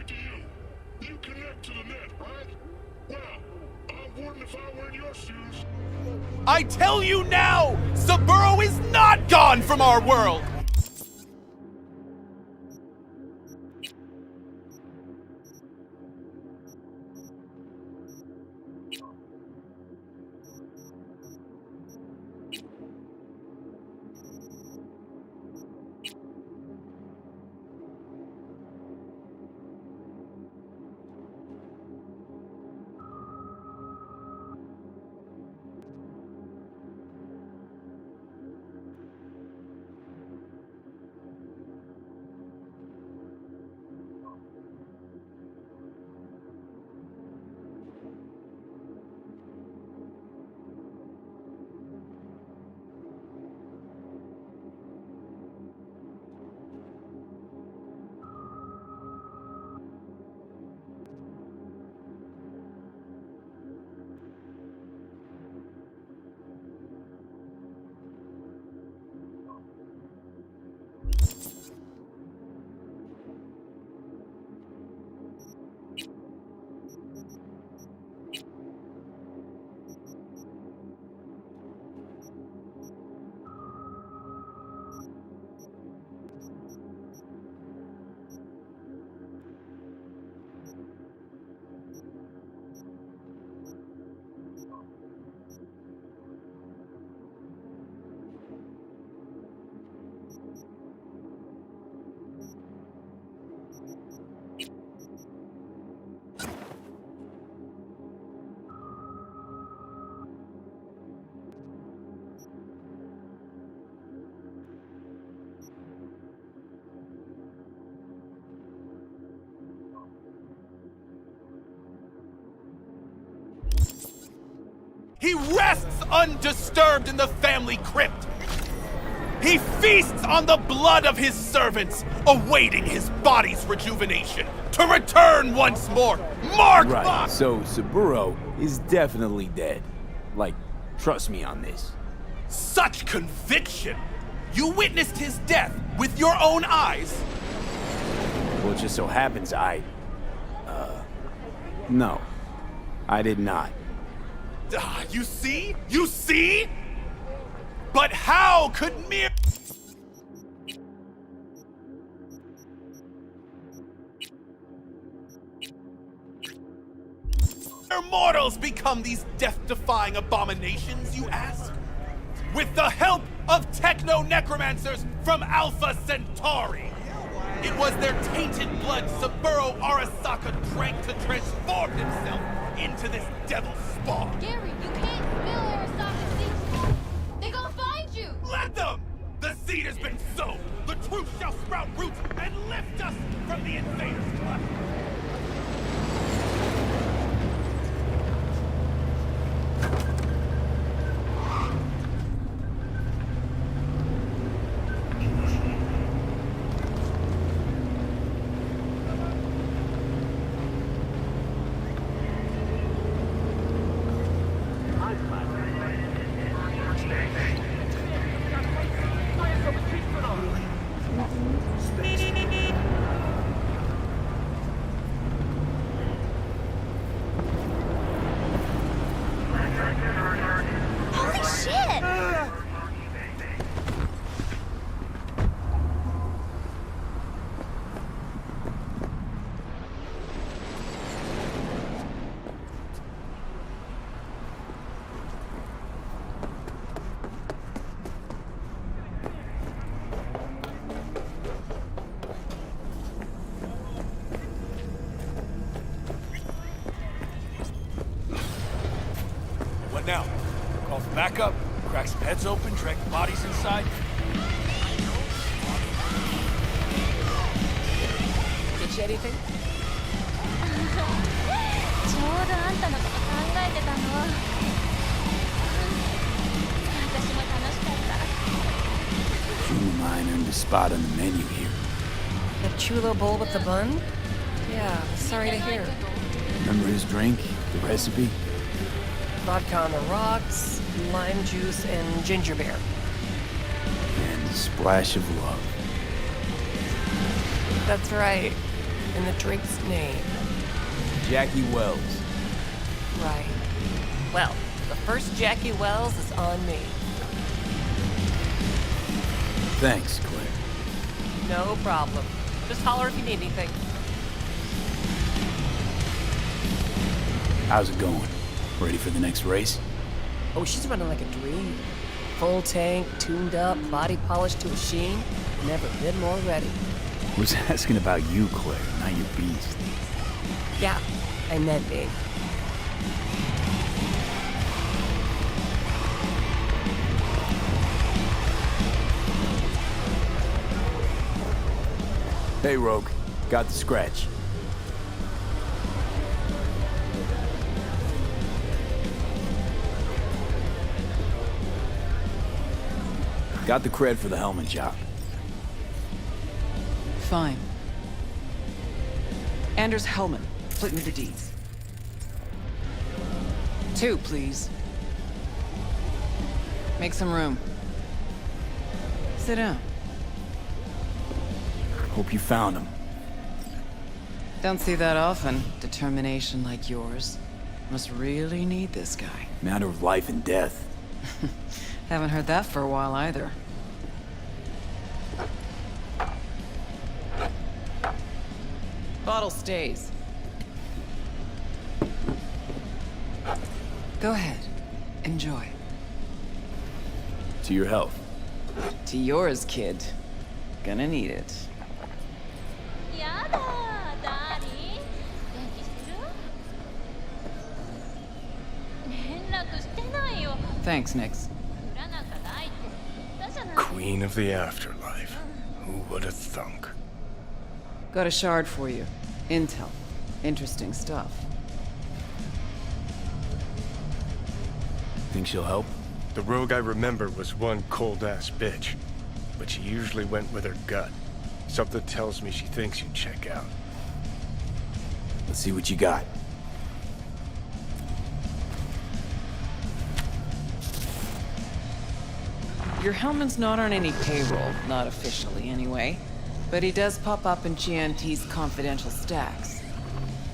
it to you. You connect to the net, right? Well, I wouldn't if I were in your shoes. I tell you now, Saburo is not gone from our world! He rests undisturbed in the family crypt. He feasts on the blood of his servants, awaiting his body's rejuvenation to return once more. Mark my... Right, so Saburo is definitely dead. Like, trust me on this. Such conviction! You witnessed his death with your own eyes? Well, it just so happens no. I did not. You see? You see? But how could mere mortals become these death-defying abominations, you ask? With the help of techno-necromancers from Alpha Centauri! It was their tainted blood Saburo Arasaka drank to transform himself into this devil spawn! Gary, you can't spill Arasaka's seeds! They gonna find you! Let them! The seed has been sown! The truth shall sprout roots and lift us from the invaders' clutch! What now? Call for backup, crack some heads open, drag the bodies inside. Get you anything? ちょうどあんたのこと考えてたの。私も楽しかった。Dream of mine earned a spot on the menu here. The chulo bowl with the bun? Yeah, sorry to hear. Remember his drink? The recipe? Vodka on the rocks, lime juice, and ginger beer. And a splash of love. That's right. And the drink's name. Jackie Wells. Right. Well, the first Jackie Wells is on me. Thanks, Claire. No problem. Just holler if you need anything. How's it going? Ready for the next race? Oh, she's running like a dream. Full tank, tuned up, body polished to a sheen. Never been more ready. I was asking about you, Claire, not your beast. Yeah, I meant me. Hey, Rogue. Got the scratch. Got the cred for the helmet job. Fine. Anders Hellman, flip me the deeds. 2, please. Make some room. Sit down. Hope you found him. Don't see that often. Determination like yours. Must really need this guy. Matter of life and death. Haven't heard that for a while either. Bottle stays. Go ahead. Enjoy. To your health. To yours, kid. Gonna need it. やだダーリン元気してる連絡してないよ Thanks, Nix. 裏なんかないって言ったじゃない Queen of the afterlife. Who would have thunk? Got a shard for you. Intel. Interesting stuff. Think she'll help? The rogue I remember was one cold-ass bitch. But she usually went with her gut. Something tells me she thinks you'd check out. Let's see what you got. Your Hellman's not on any payroll, not officially anyway. But he does pop up in GNT's confidential stacks.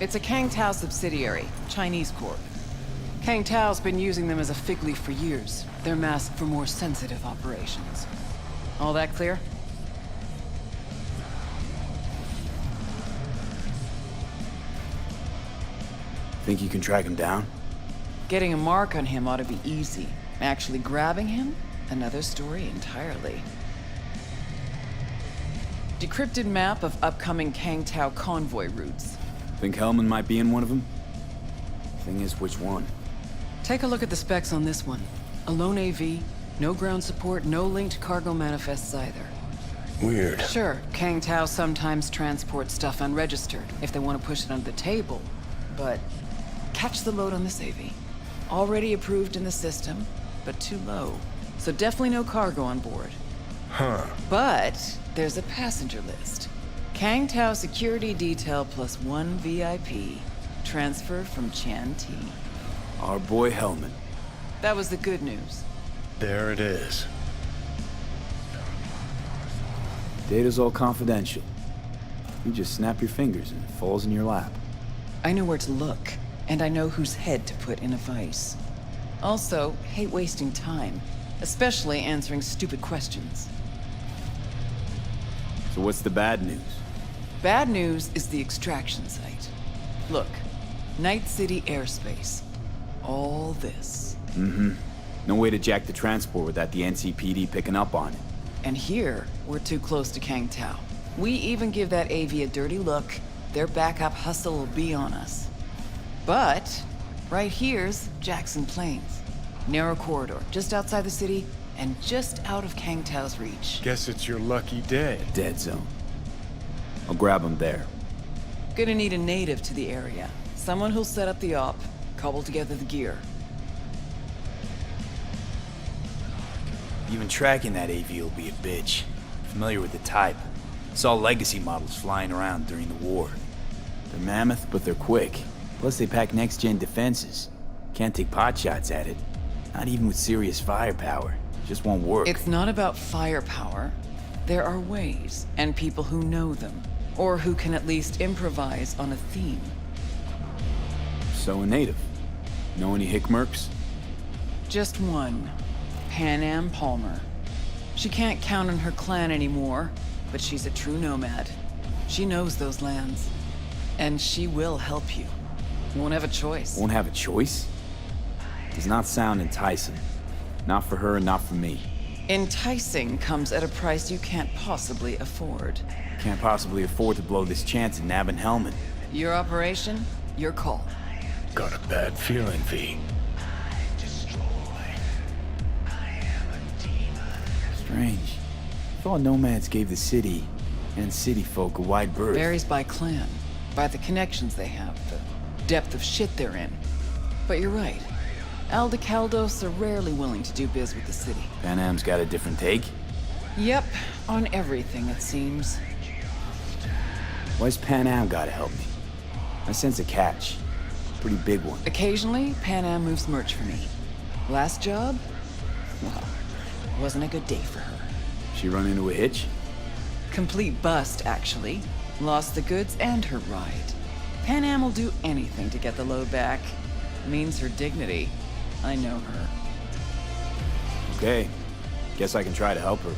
It's a Kang Tao subsidiary, Chinese corp. Kang Tao's been using them as a fig leaf for years. They're masked for more sensitive operations. All that clear? Think you can track him down? Getting a mark on him ought to be easy. Actually grabbing him? Another story entirely. Decrypted map of upcoming Kang Tao convoy routes. Think Hellman might be in one of them? Thing is, which one? Take a look at the specs on this one. A lone AV, no ground support, no linked cargo manifests either. Weird. Sure, Kang Tao sometimes transports stuff unregistered if they want to push it under the table. But catch the load on this AV. Already approved in the system, but too low. So definitely no cargo on board. Huh. But there's a passenger list. Kang Tao security detail plus 1 VIP. Transfer from Chan T. Our boy Hellman. That was the good news. There it is. Data's all confidential. You just snap your fingers and it falls in your lap. I know where to look, and I know whose head to put in a vice. Also, hate wasting time, especially answering stupid questions. So what's the bad news? Bad news is the extraction site. Look, Night City airspace. All this. No way to jack the transport without the NCPD picking up on it. And here, we're too close to Kang Tao. We even give that AV a dirty look, their backup hustle will be on us. But, right here's Jackson Plains. Narrow corridor, just outside the city, and just out of Kang Tao's reach. Guess it's your lucky day. Dead zone. I'll grab him there. Gonna need a native to the area. Someone who'll set up the op, cobble together the gear. Even tracking that AV will be a bitch. Familiar with the type. Saw legacy models flying around during the war. They're mammoth, but they're quick. Plus they pack next-gen defenses. Can't take pot shots at it. Not even with serious firepower. Just won't work. It's not about firepower. There are ways, and people who know them. Or who can at least improvise on a theme. So a native. Know any hickmerks? Just one. Pan Am Palmer. She can't count on her clan anymore, but she's a true nomad. She knows those lands. And she will help you. Won't have a choice. Won't have a choice? Does not sound enticing. Not for her and not for me. Enticing comes at a price you can't possibly afford. Can't possibly afford to blow this chance at nabbing Hellman. Your operation, your call. Got a bad feeling, V. Strange. Thought nomads gave the city and city folk a wide berth. Varies by clan, by the connections they have, the depth of shit they're in. But you're right. Aldecaldos are rarely willing to do biz with the city. Pan Am's got a different take? Yep, on everything it seems. Why's Pan Am gotta help me? I sense a catch. Pretty big one. Occasionally, Pan Am moves merch for me. Last job? Well, wasn't a good day for her. She run into a hitch? Complete bust, actually. Lost the goods and her ride. Pan Am will do anything to get the load back. Means her dignity. I know her. Okay. Guess I can try to help her.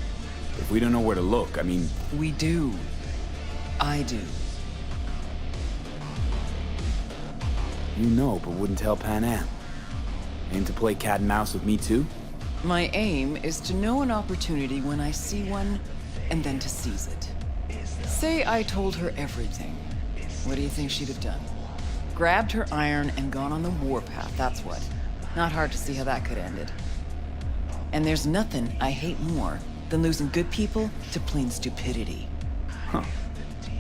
If we don't know where to look, I mean... We do. I do. You know, but wouldn't tell Pan Am. Aim to play cat and mouse with me too? My aim is to know an opportunity when I see one, and then to seize it. Say I told her everything. What do you think she'd have done? Grabbed her iron and gone on the warpath, that's what. Not hard to see how that could have ended. And there's nothing I hate more than losing good people to plain stupidity. Huh.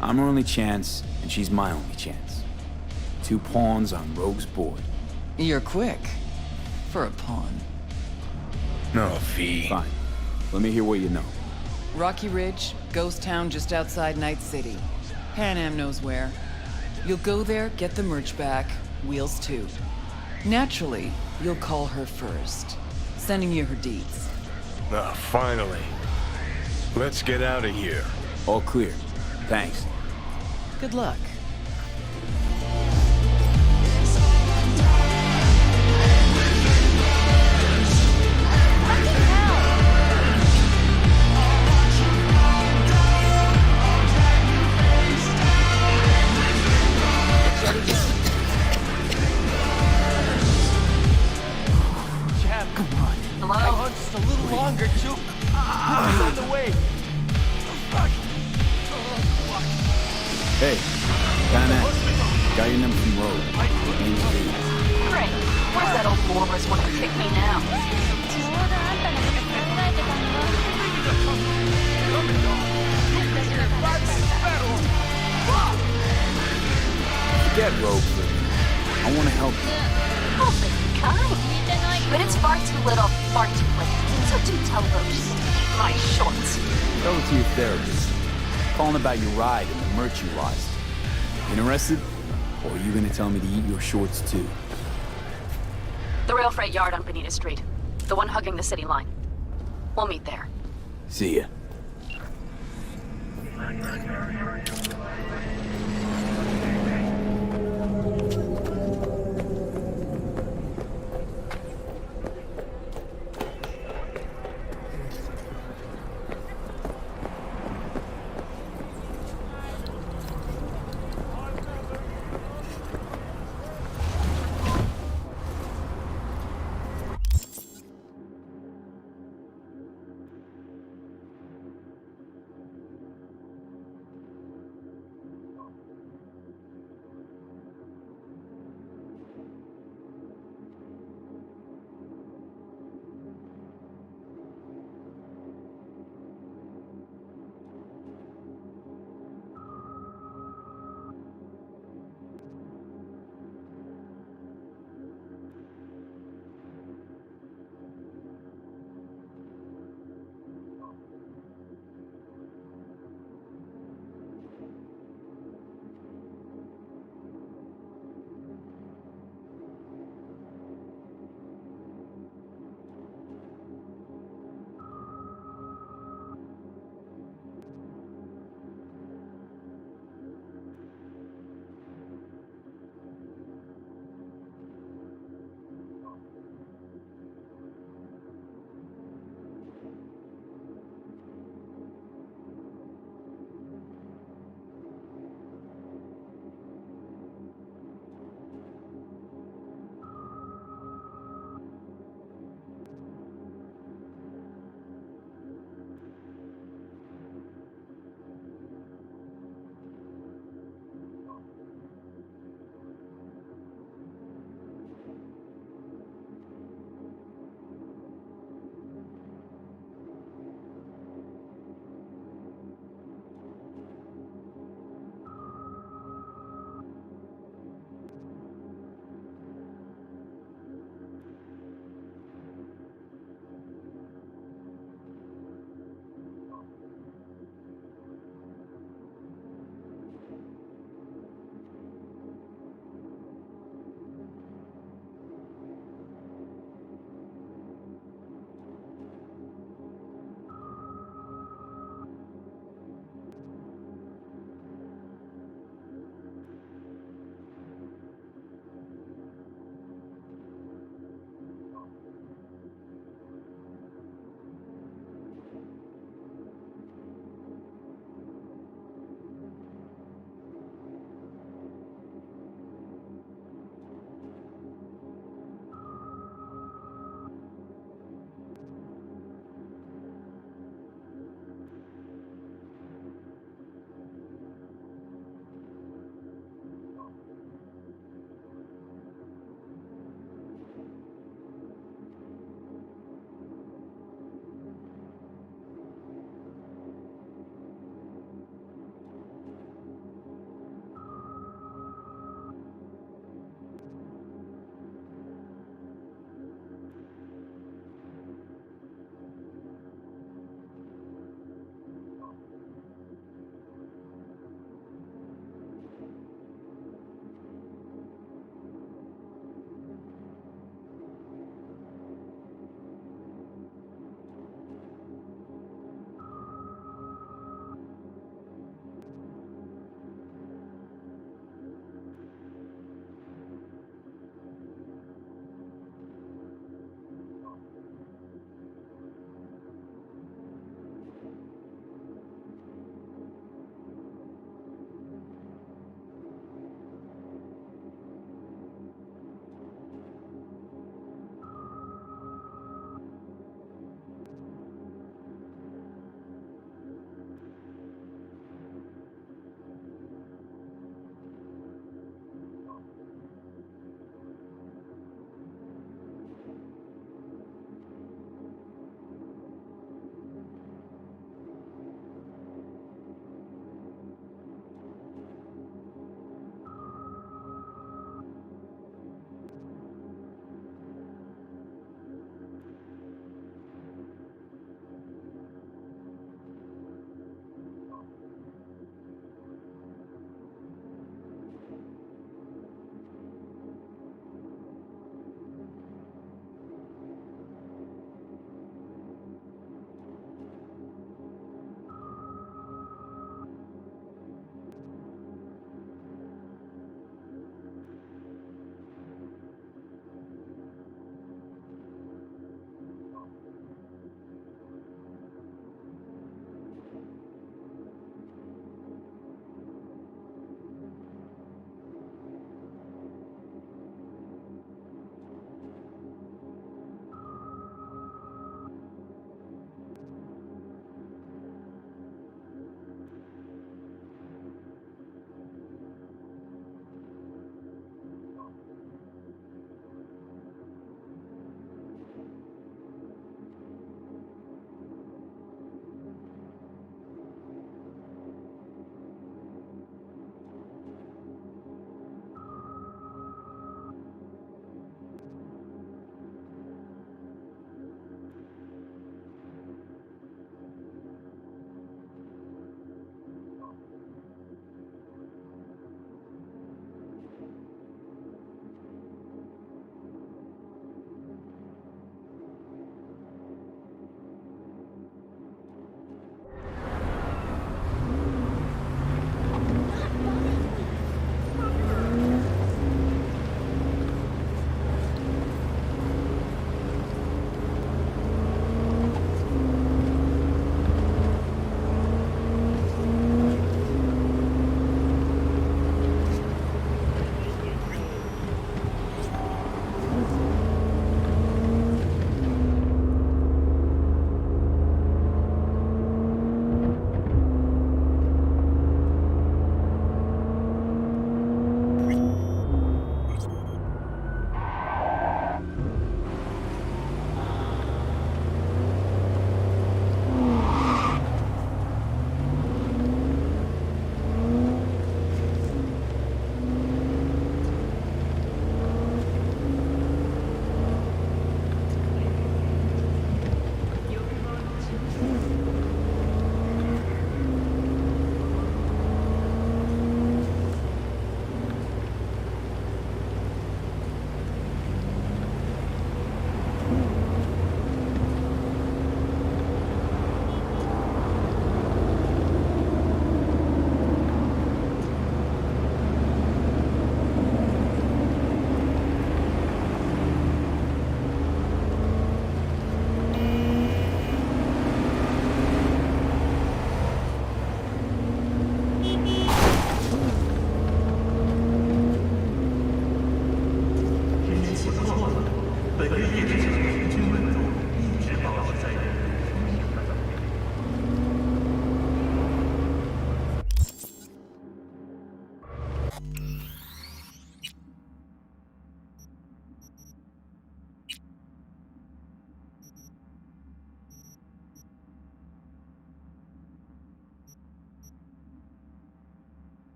I'm her only chance, and she's my only chance. 2 pawns on Rogue's board. You're quick. For a pawn. No, V. Fine. Let me hear what you know. Rocky Ridge, ghost town just outside Night City. Pan Am knows where. You'll go there, get the merch back, wheels too. Naturally, you'll call her first. Sending you her deeds. Ah, finally. Let's get out of here. All clear. Thanks. Good luck. Hello? Just a little longer, Juke. It's on the way. Hey, Pan Am. Got your number from Rogue. Name's V. Great. Where's that old walrus want to kick me now? ちょうどあんたのこと考えてたの。 Forget Rogue for a minute. I want to help you. Oh, very kind. 聞いてない。 But it's far too little, far too late. So do tell Rosie to eat my shorts. Tell it to your therapist. Calling about your ride and the merch you lost. Interested? Or are you gonna tell me to eat your shorts too? The rail freight yard on Bonita Street. The one hugging the city line. We'll meet there. See ya.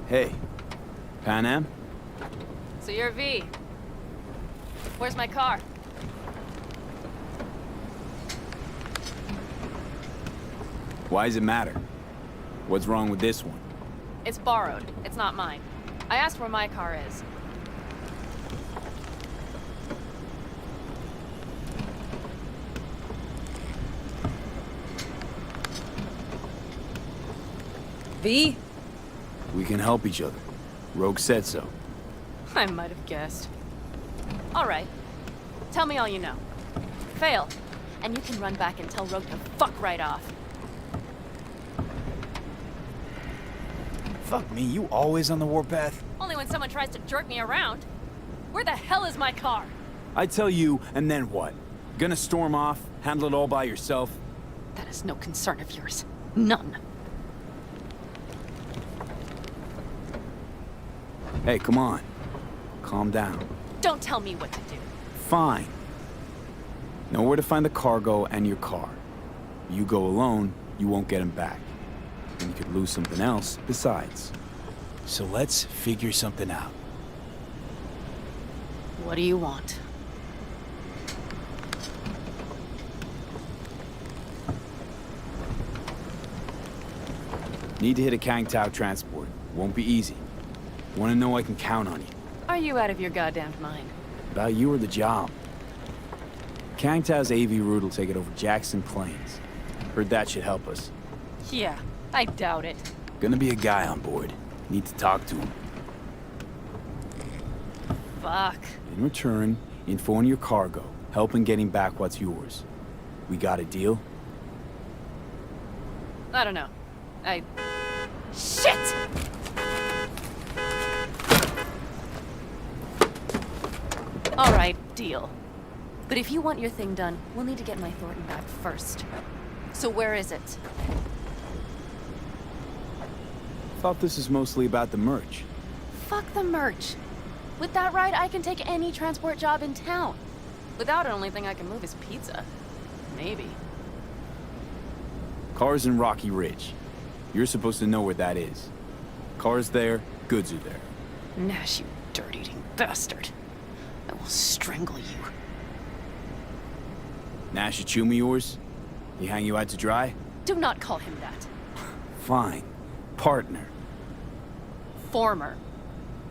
Hey. Pan Am? So you're V. Where's my car? Why does it matter? What's wrong with this one? It's borrowed. It's not mine. I asked where my car is. V? We can help each other. Rogue said so. I might have guessed. All right. Tell me all you know. Fail, and you can run back and tell Rogue to fuck right off. Fuck me, you always on the warpath? Only when someone tries to jerk me around. Where the hell is my car? I tell you, and then what? Gonna storm off? Handle it all by yourself? That is no concern of yours. None. Hey, come on. Calm down. Don't tell me what to do. Fine. Know where to find the cargo and your car. You go alone, you won't get him back. And you could lose something else besides. So let's figure something out. What do you want? Need to hit a Kang Tao transport. Won't be easy. Want to know I can count on you. Are you out of your goddamn mind? About you or the job. Kang Tao's AV route will take it over Jackson Plains. Heard that should help us. Yeah, I doubt it. Gonna be a guy on board. Need to talk to him. Fuck. In return, info on your cargo. Help in getting back what's yours. We got a deal? I don't know. Shit! All right, deal. But if you want your thing done, we'll need to get my Thornton back first. So where is it? Thought this is mostly about the merch. Fuck the merch. With that ride, I can take any transport job in town. Without it, only thing I can move is pizza. Maybe. Car's in Rocky Ridge. You're supposed to know where that is. Car's there, goods are there. Nash, you dirt-eating bastard. I will strangle you. Nash Achumi yours? He hang you out to dry? Do not call him that. Fine. Partner. Former.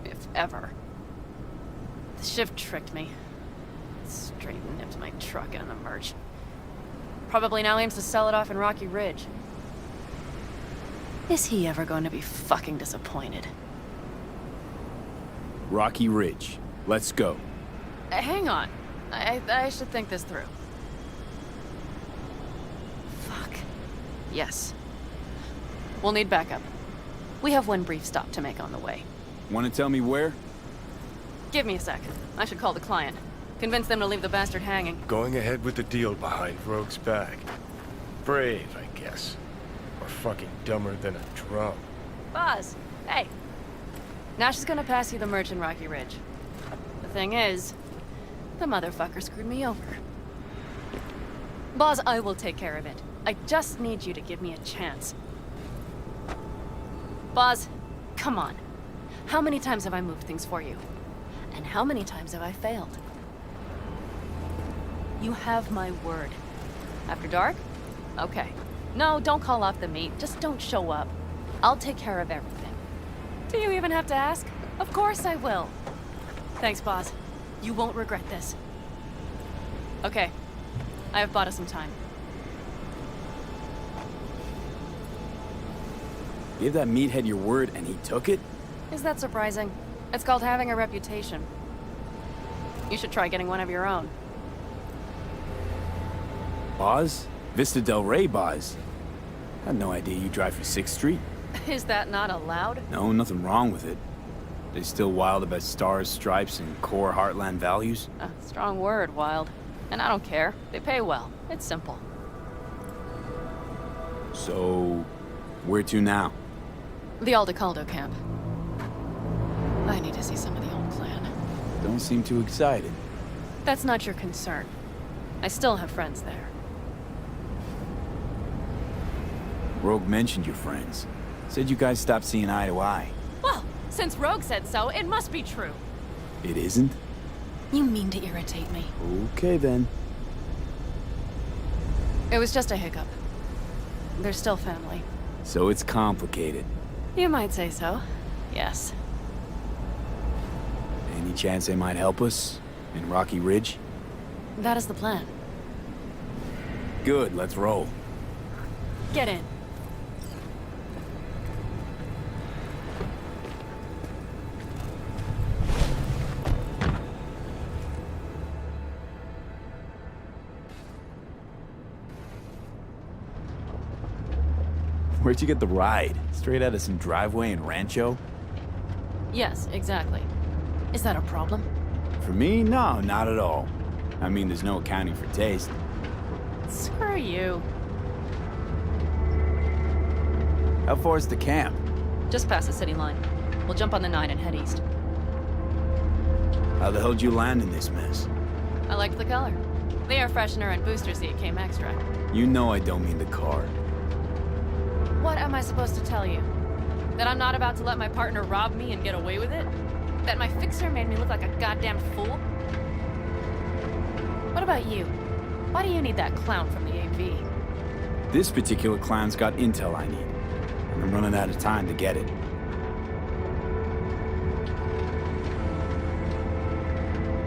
If ever. The shift tricked me. Straight nipped my truck and the merch. Probably now aims to sell it off in Rocky Ridge. Is he ever going to be fucking disappointed? Rocky Ridge. Let's go. Hang on. I should think this through. Fuck. Yes. We'll need backup. We have one brief stop to make on the way. Want to tell me where? Give me a sec. I should call the client. Convince them to leave the bastard hanging. Going ahead with the deal behind Rogue's back. Brave, I guess. Or fucking dumber than a drum. Boz, hey. Nash is gonna pass you the merch in Rocky Ridge. The thing is, the motherfucker screwed me over. Boz, I will take care of it. I just need you to give me a chance. Boz, come on. How many times have I moved things for you? And how many times have I failed? You have my word. After dark? Okay. No, don't call off the meet. Just don't show up. I'll take care of everything. Do you even have to ask? Of course I will. Thanks, Boz. You won't regret this. Okay. I have bought us some time. Give that meathead your word and he took it? Is that surprising? It's called having a reputation. You should try getting one of your own. Boz? Vista Del Rey Boz? Had no idea you drive for 6th Street. Is that not allowed? No, nothing wrong with it. They still wild about stars, stripes, and core heartland values? A strong word, wild. And I don't care. They pay well. It's simple. So, where to now? The Aldecaldo camp. I need to see some of the old clan. Don't seem too excited. That's not your concern. I still have friends there. Rogue mentioned your friends. Said you guys stopped seeing eye to eye. Well, Since Rogue said so, it must be true. It isn't? You mean to irritate me. Okay then. It was just a hiccup. They're still family. So it's complicated. You might say so. Yes. Any chance they might help us? In Rocky Ridge? That is the plan. Good, let's roll. Get in. Where'd you get the ride? Straight out of some driveway in Rancho? Yes, exactly. Is that a problem? For me, no, not at all. I mean, there's no accounting for taste. Screw you. How far is the camp? Just past the city line. We'll jump on the 9 and head east. How the hell did you land in this mess? I liked the color. The air freshener and booster seat came extra. You know I don't mean the car. What am I supposed to tell you? That I'm not about to let my partner rob me and get away with it? That my fixer made me look like a goddamn fool? What about you? Why do you need that clown from the AV? This particular clown's got intel I need. And I'm running out of time to get it.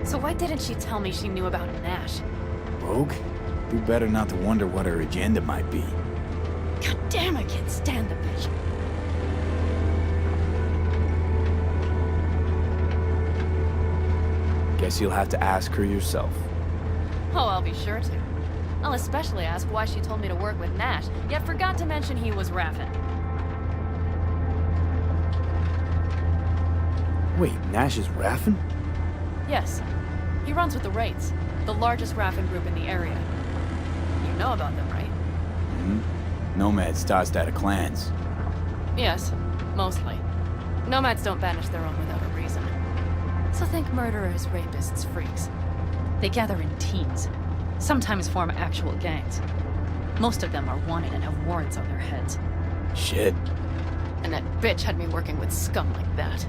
So why didn't she tell me she knew about Nash? Rogue? Do better not to wonder what her agenda might be. God damn, I can't stand the bitch. Guess you'll have to ask her yourself. Oh, I'll be sure to. I'll especially ask why she told me to work with Nash, yet forgot to mention he was Raffen. Wait, Nash is Raffen? Yes. He runs with the Wraiths, the largest Raffen group in the area. You know about them, right? Nomads tossed out of clans. Yes, mostly. Nomads don't banish their own without a reason. So think murderers, rapists, freaks. They gather in teams, sometimes form actual gangs. Most of them are wanted and have warrants on their heads. Shit. And that bitch had me working with scum like that.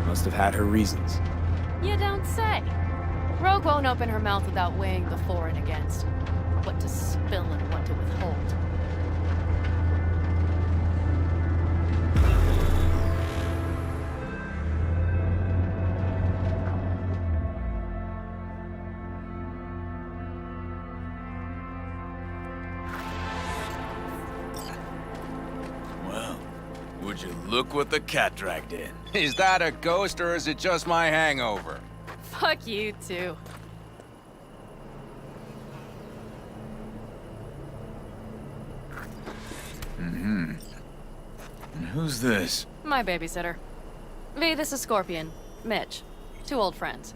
Must have had her reasons. You don't say. Rogue won't open her mouth without weighing the for and against. What to spill and what to withhold. Well, would you look what the cat dragged in? Is that a ghost or is it just my hangover? Fuck you too. And who's this? My babysitter. V, this is Scorpion. Mitch. 2 old friends.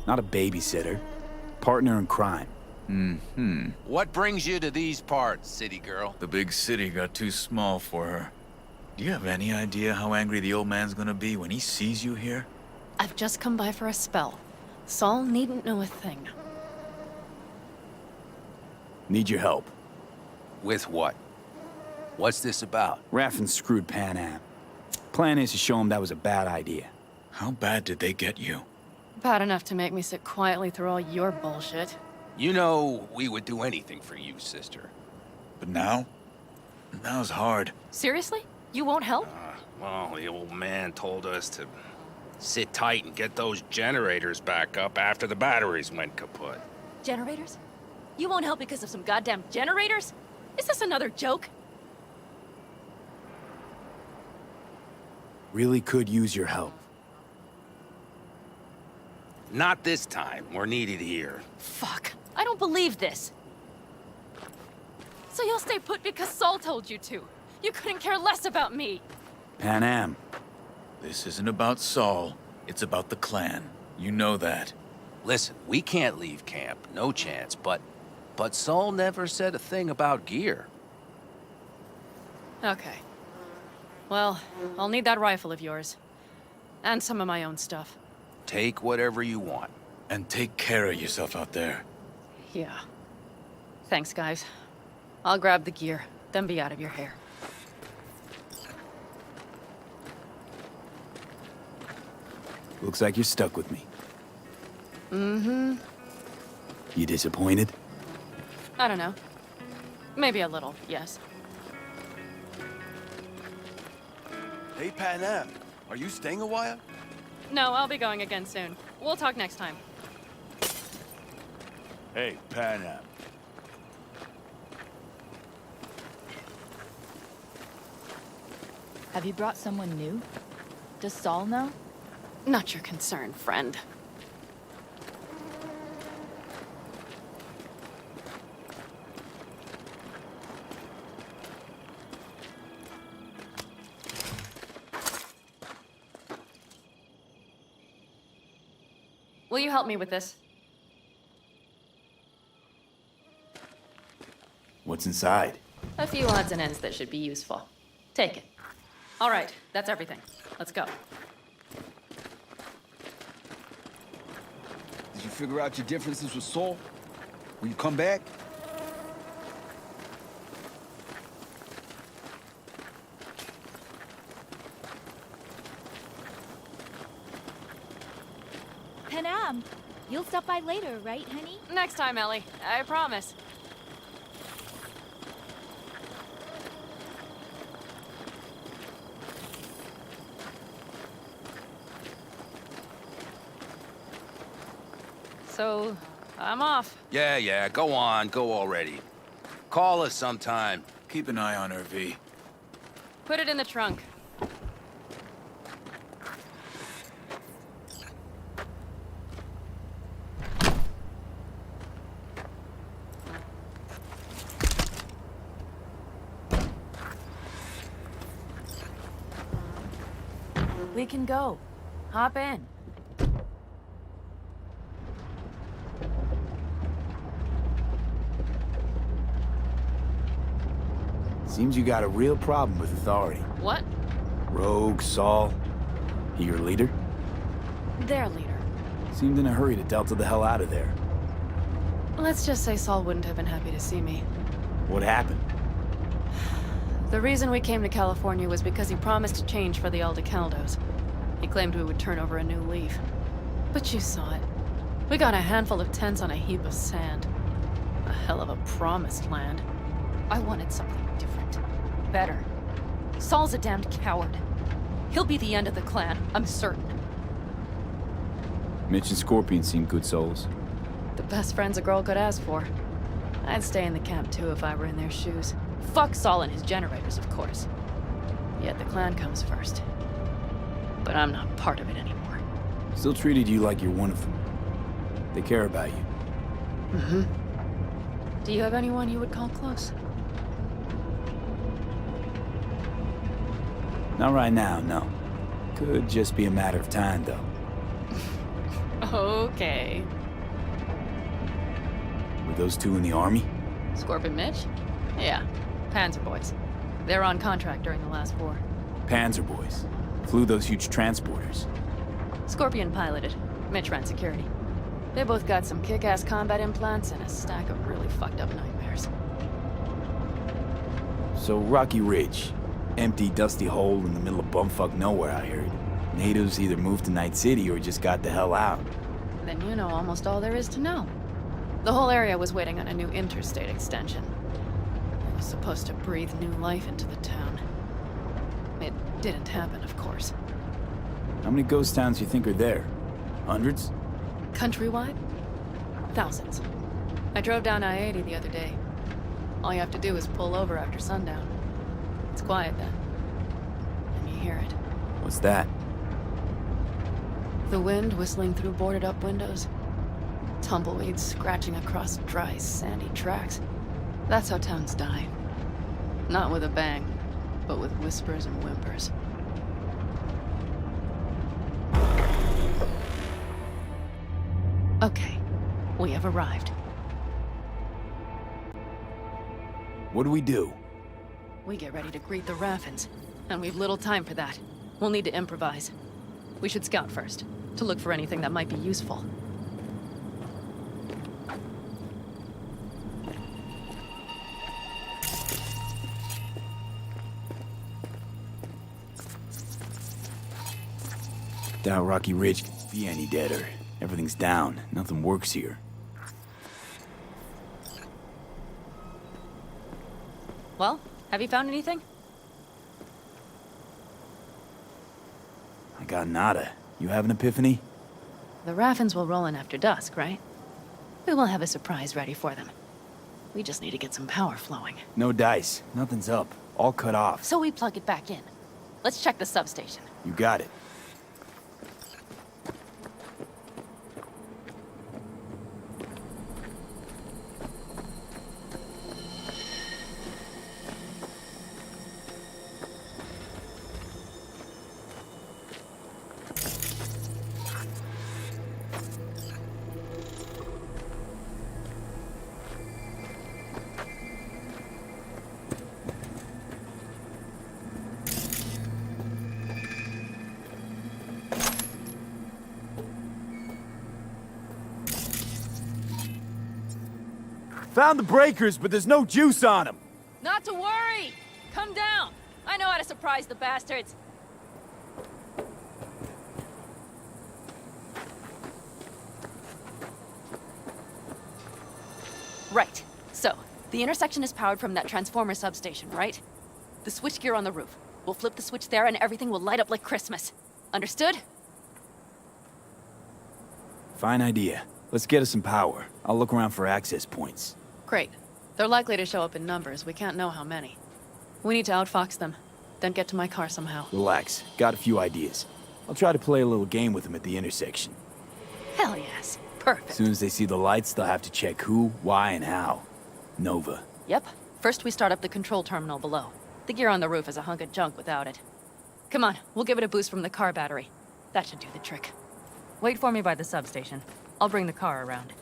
Not a babysitter. Partner in crime. What brings you to these parts, city girl? The big city got too small for her. Do you have any idea how angry the old man's gonna be when he sees you here? I've just come by for a spell. Saul needn't know a thing. Need your help. With what? What's this about? Raffen screwed Pan Am. Plan is to show him that was a bad idea. How bad did they get you? Bad enough to make me sit quietly through all your bullshit. You know, we would do anything for you, sister. But now? Now's hard. Seriously? You won't help? Well, the old man told us to sit tight and get those generators back up after the batteries went kaput. Generators? You won't help because of some goddamn generators? Is this another joke? Really could use your help. Not this time. We're needed here. Fuck. I don't believe this. So you'll stay put because Saul told you to. You couldn't care less about me. Pan Am. This isn't about Saul. It's about the clan. You know that. Listen, we can't leave camp. No chance, but Saul never said a thing about gear. Okay. Well, I'll need that rifle of yours. And some of my own stuff. Take whatever you want. And take care of yourself out there. Yeah. Thanks, guys. I'll grab the gear, then be out of your hair. Looks like you're stuck with me. Mm-hmm. You disappointed? I don't know. Maybe a little, yes. Hey, Panam, are you staying a while? No, I'll be going again soon. We'll talk next time. Hey, Panam. Have you brought someone new? Does Saul know? Not your concern, friend. Will you help me with this? What's inside? A few odds and ends that should be useful. Take it. All right, that's everything. Let's go. Did you figure out your differences with Saul? Will you come back? Panam, you'll stop by later, right, honey? Next time, Ellie. I promise. So, I'm off. Yeah, go on, go already. Call us sometime. Keep an eye on her, V. Put it in the trunk. We can go. Hop in. Seems you got a real problem with authority. What? Rogue, Saul. He your leader? Their leader. Seemed in a hurry to delta the hell out of there. Let's just say Saul wouldn't have been happy to see me. What happened? The reason we came to California was because he promised to change for the Aldecaldos. He claimed we would turn over a new leaf. But you saw it. We got a handful of tents on a heap of sand. A hell of a promised land. I wanted something different. Better. Saul's a damned coward. He'll be the end of the clan, I'm certain. Mitch and Scorpion seem good souls. The best friends a girl could ask for. I'd stay in the camp too if I were in their shoes. Fuck Saul and his generators, of course. Yet the clan comes first. But I'm not part of it anymore. Still treated you like you're one of them. They care about you. Mm-hmm. Do you have anyone you would call close? Not right now, no. Could just be a matter of time, though. Okay. Were those two in the army? Scorpion Mitch? Yeah. Panzer boys. They're on contract during the last war. Panzer boys. Flew those huge transporters. Scorpion piloted. Mitch ran security. They both got some kick-ass combat implants and a stack of really fucked up nightmares. So Rocky Ridge. Empty, dusty hole in the middle of bumfuck nowhere, I heard. Natives either moved to Night City or just got the hell out. Then you know almost all there is to know. The whole area was waiting on a new interstate extension. It was supposed to breathe new life into the town. It didn't happen, of course. How many ghost towns you think are there? Hundreds? Countrywide? Thousands. I drove down I-80 the other day. All you have to do is pull over after sundown. It's quiet then. And you hear it. What's that? The wind whistling through boarded-up windows. Tumbleweeds scratching across dry, sandy tracks. That's how towns die. Not with a bang, but with whispers and whimpers. Okay, we have arrived. What do we do? We get ready to greet the Raffins, and we've little time for that. We'll need to improvise. We should scout first, to look for anything that might be useful. Doubt Rocky Ridge could be any deader. Everything's down. Nothing works here. Well, have you found anything? I got nada. You have an epiphany? The Raffins will roll in after dusk, right? We will have a surprise ready for them. We just need to get some power flowing. No dice. Nothing's up. All cut off. So we plug it back in. Let's check the substation. You got it. Found the breakers, but there's no juice on them. Not to worry! Come down! I know how to surprise the bastards. Right. So, the intersection is powered from that transformer substation, right? The switchgear on the roof. We'll flip the switch there and everything will light up like Christmas. Understood? Fine idea. Let's get us some power. I'll look around for access points. Great. They're likely to show up in numbers. We can't know how many. We need to outfox them, then get to my car somehow. Relax. Got a few ideas. I'll try to play a little game with them at the intersection. Hell yes. Perfect. As soon as they see the lights, they'll have to check who, why, and how. Nova. Yep. First we start up the control terminal below. The gear on the roof is a hunk of junk without it. Come on, we'll give it a boost from the car battery. That should do the trick. Wait for me by the substation. I'll bring the car around.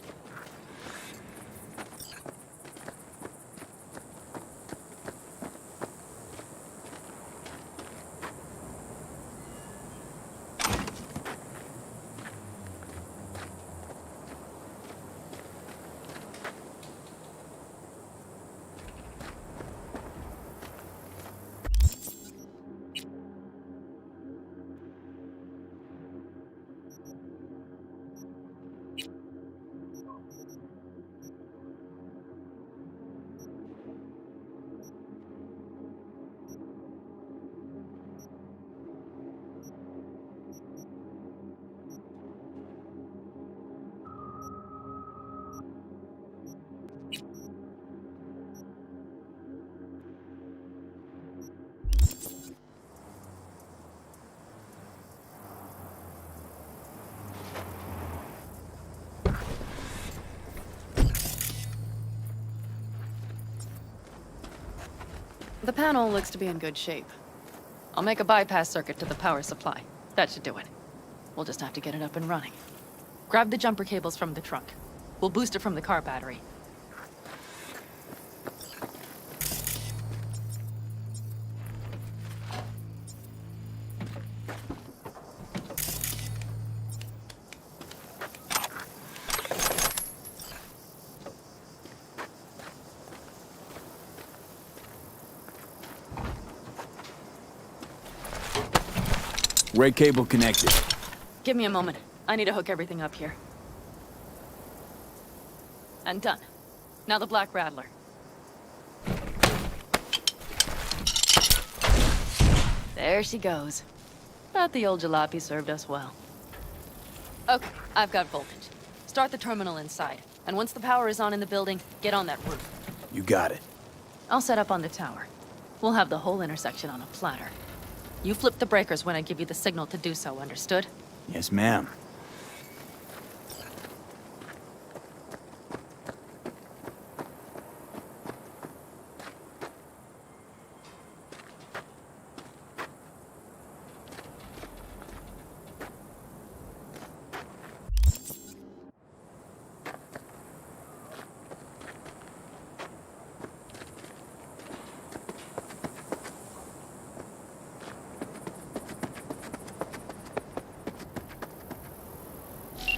The panel looks to be in good shape. I'll make a bypass circuit to the power supply. That should do it. We'll just have to get it up and running. Grab the jumper cables from the trunk. We'll boost it from the car battery. Red cable connected. Give me a moment. I need to hook everything up here. And done. Now the Black Rattler. There she goes. But the old jalopy served us well. Okay, I've got voltage. Start the terminal inside. And once the power is on in the building, get on that roof. You got it. I'll set up on the tower. We'll have the whole intersection on a platter. You flip the breakers when I give you the signal to do so, understood? Yes, ma'am.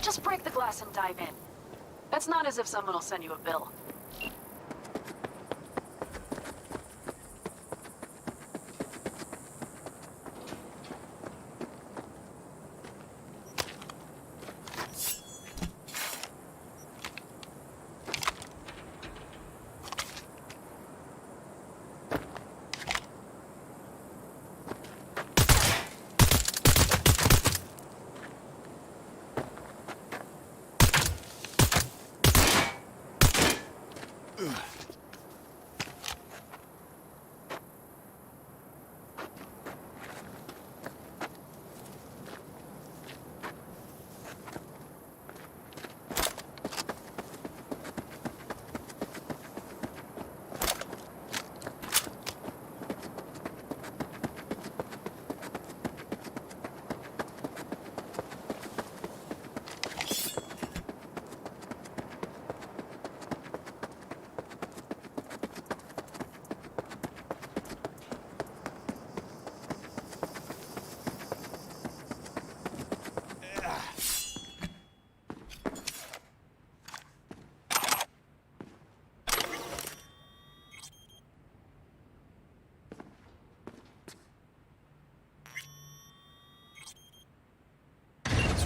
Just break the glass and dive in. It's not as if someone will send you a bill.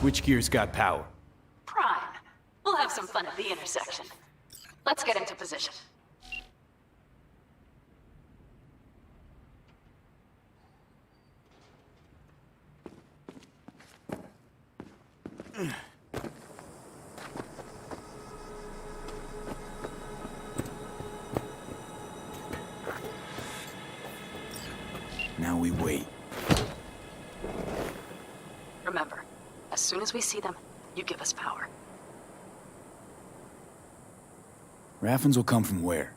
switchgear's got power. Prime. We'll have some fun at the intersection. Let's get into position. Now we wait. Remember, as soon as we see them, you give us power. Raffens will come from where?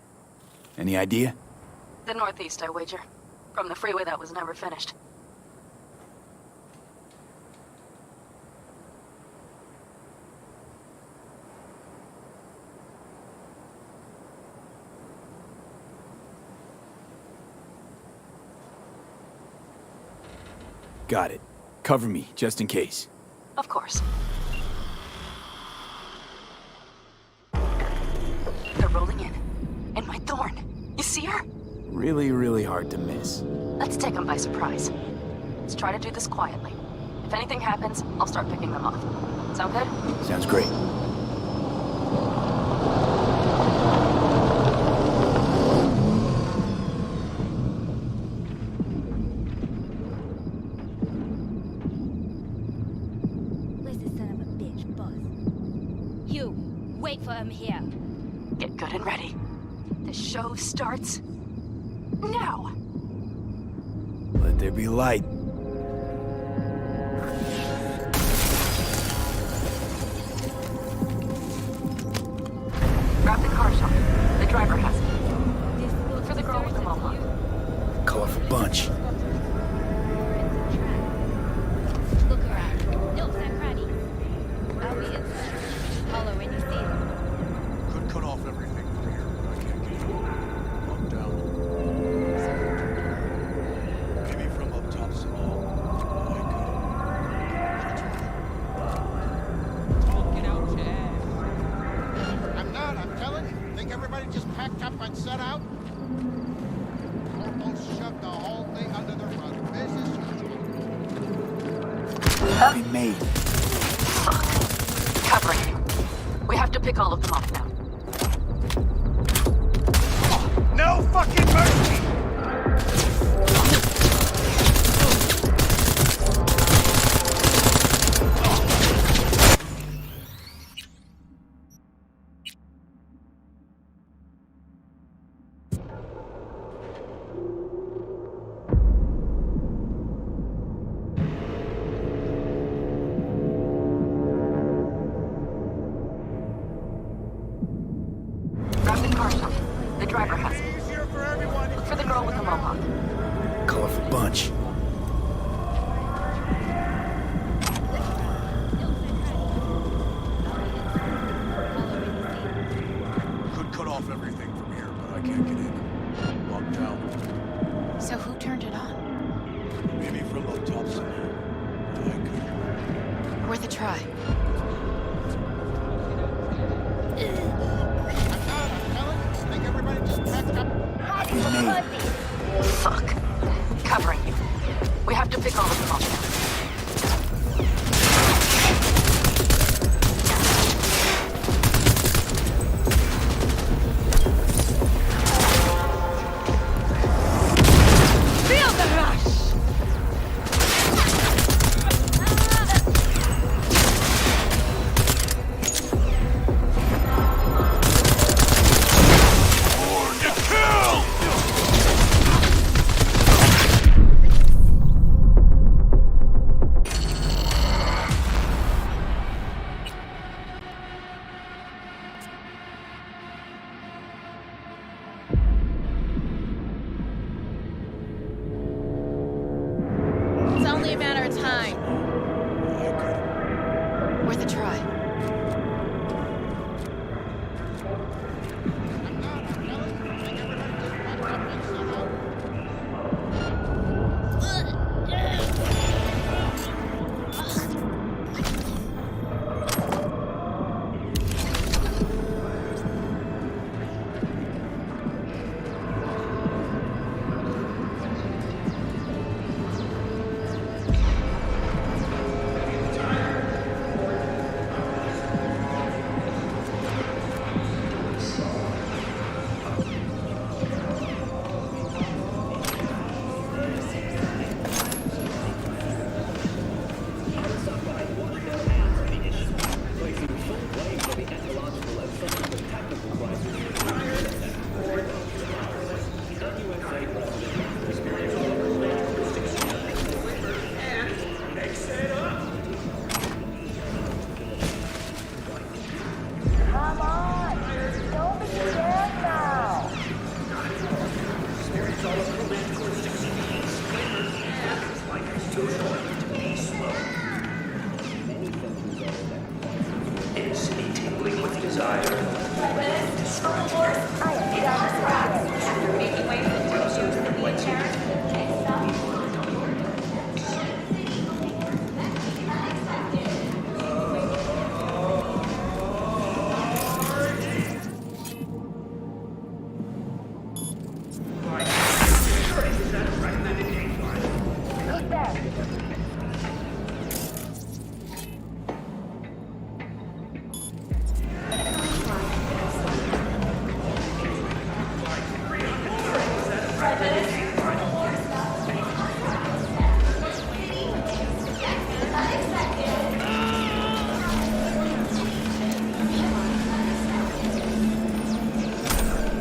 Any idea? The northeast, I wager. From the freeway that was never finished. Got it. Cover me, just in case. Of course. They're rolling in. And my thorn. You see her? Really, really hard to miss. Let's take them by surprise. Let's try to do this quietly. If anything happens, I'll start picking them off. Sound good? Sounds great. Where's the son of a bitch, boss? You, wait for him here. Get good and ready. The show starts now. Let there be light. Grab the car shop. The driver has it. Look for the girl with the mohawk. Colorful bunch. Look around. Nooks and crannies. I'll be inside. Holler when you see them. Could cut off everything from here, but I can't get in. Up, down. Maybe from up top somehow. I I'm not, I'm telling you. Think everybody just packed up and set out? Corpo shoved the whole thing under the rug. Business usual. We made. Covering. We have to pick all of them off now. No fucking mercy! Grab the car shop. The driver has it. Easier for everyone. Look for the girl with the mohawk. Colorful bunch. could cut off everything from here, but I can't get in. Up, down. So who turned it on? Maybe from up top somehow. I could. Worth a try. I'm not, I'm telling you. Think everybody just packed up. Fuck. Covering you.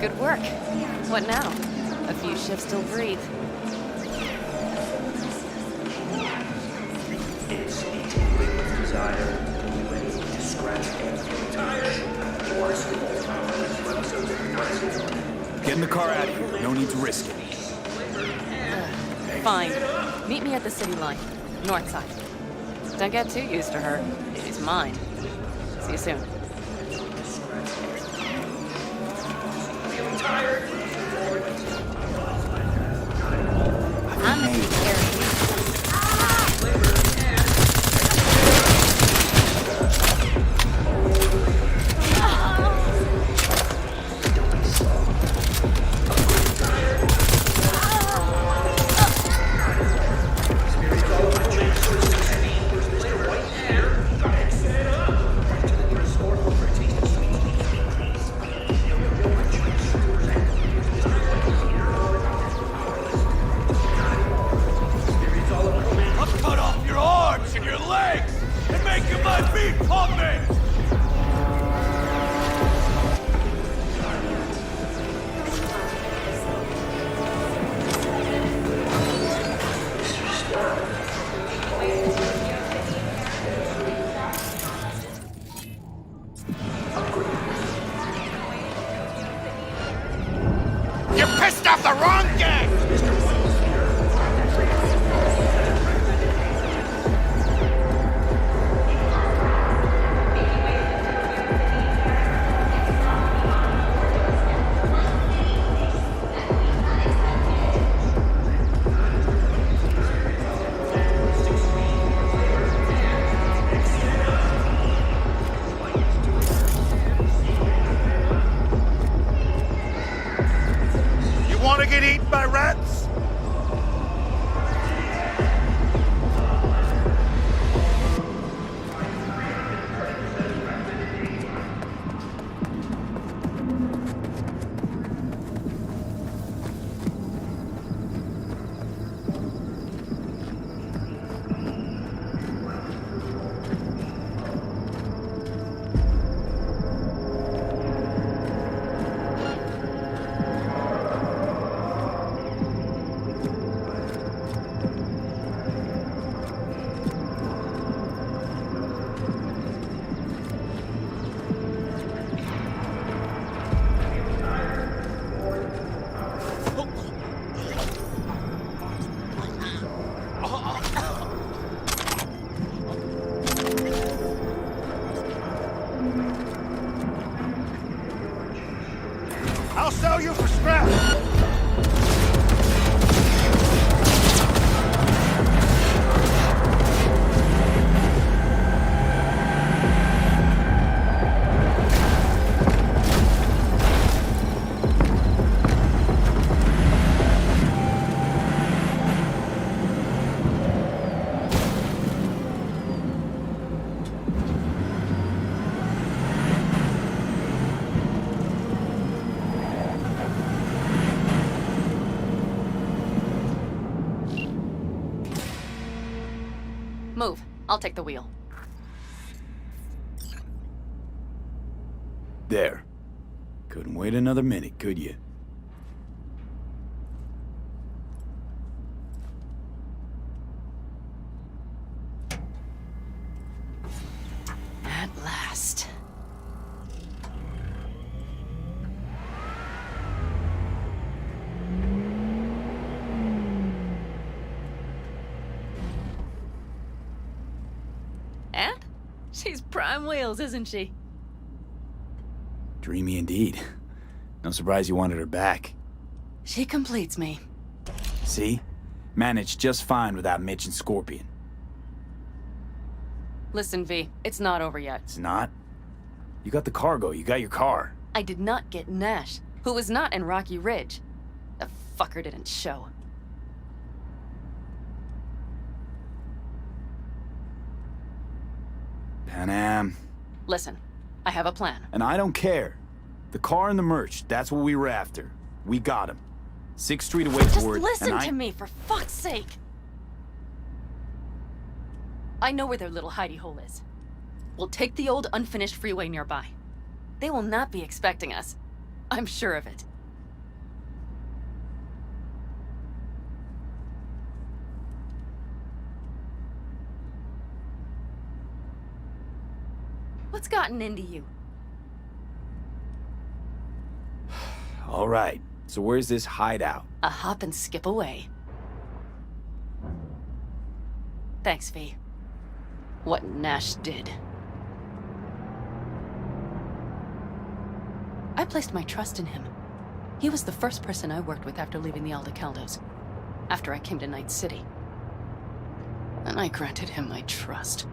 Good work. What now? A few shifts till breathe. Get in the car out of here. No need to risk it. Fine. Meet me at the city line. North side. Don't get too used to her. She's mine. See you soon. I'm gonna carry you. You pissed off the wrong gang! Want to get eaten by rats? I'll sell you for scrap! Move. I'll take the wheel. There. Couldn't wait another minute, could you? At last. And? She's prime wheels, isn't she? Dreamy indeed. No surprise you wanted her back. She completes me. See? Managed just fine without Mitch and Scorpion. Listen, V, it's not over yet. It's not? You got the cargo, you got your car. I did not get Nash, who was not in Rocky Ridge. The fucker didn't show. Panam. Listen, I have a plan. And I don't care. The car and the merch, that's what we were after. We got him. 6th Street away Just for it. listen to me, for fuck's sake! I know where their little hidey hole is. We'll take the old unfinished freeway nearby. They will not be expecting us. I'm sure of it. What's gotten into you? All right, so where's this hideout? A hop and skip away. Thanks, V. What Nash did. I placed my trust in him. He was the first person I worked with after leaving the Aldecaldos, after I came to Night City. And I granted him my trust.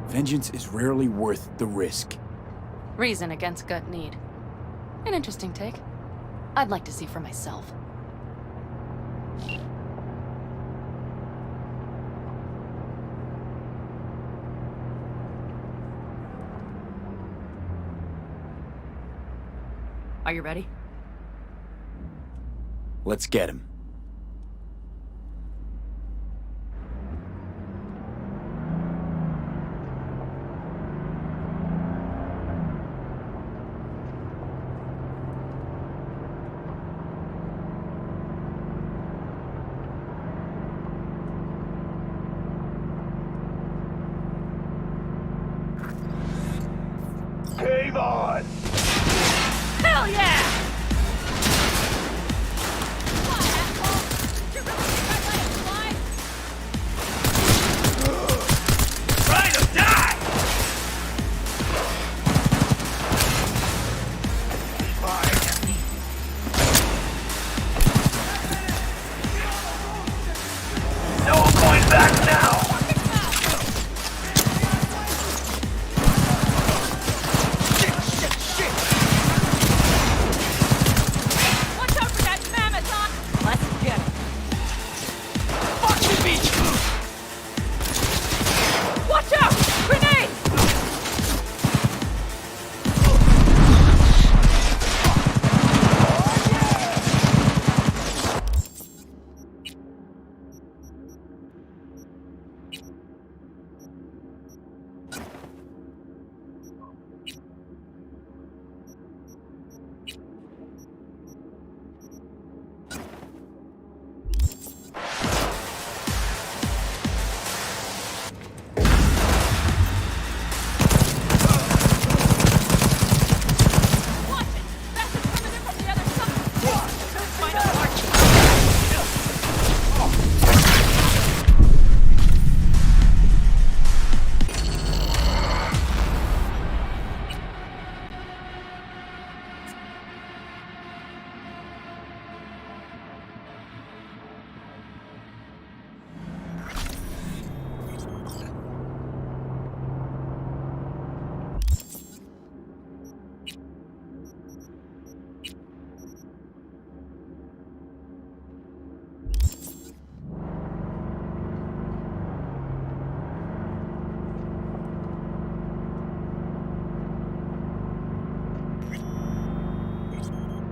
Vengeance is rarely worth the risk. Reason against gut need. An interesting take. I'd like to see for myself. Are you ready? Let's get him. Game on! Hell yeah! Try to die! No going back now!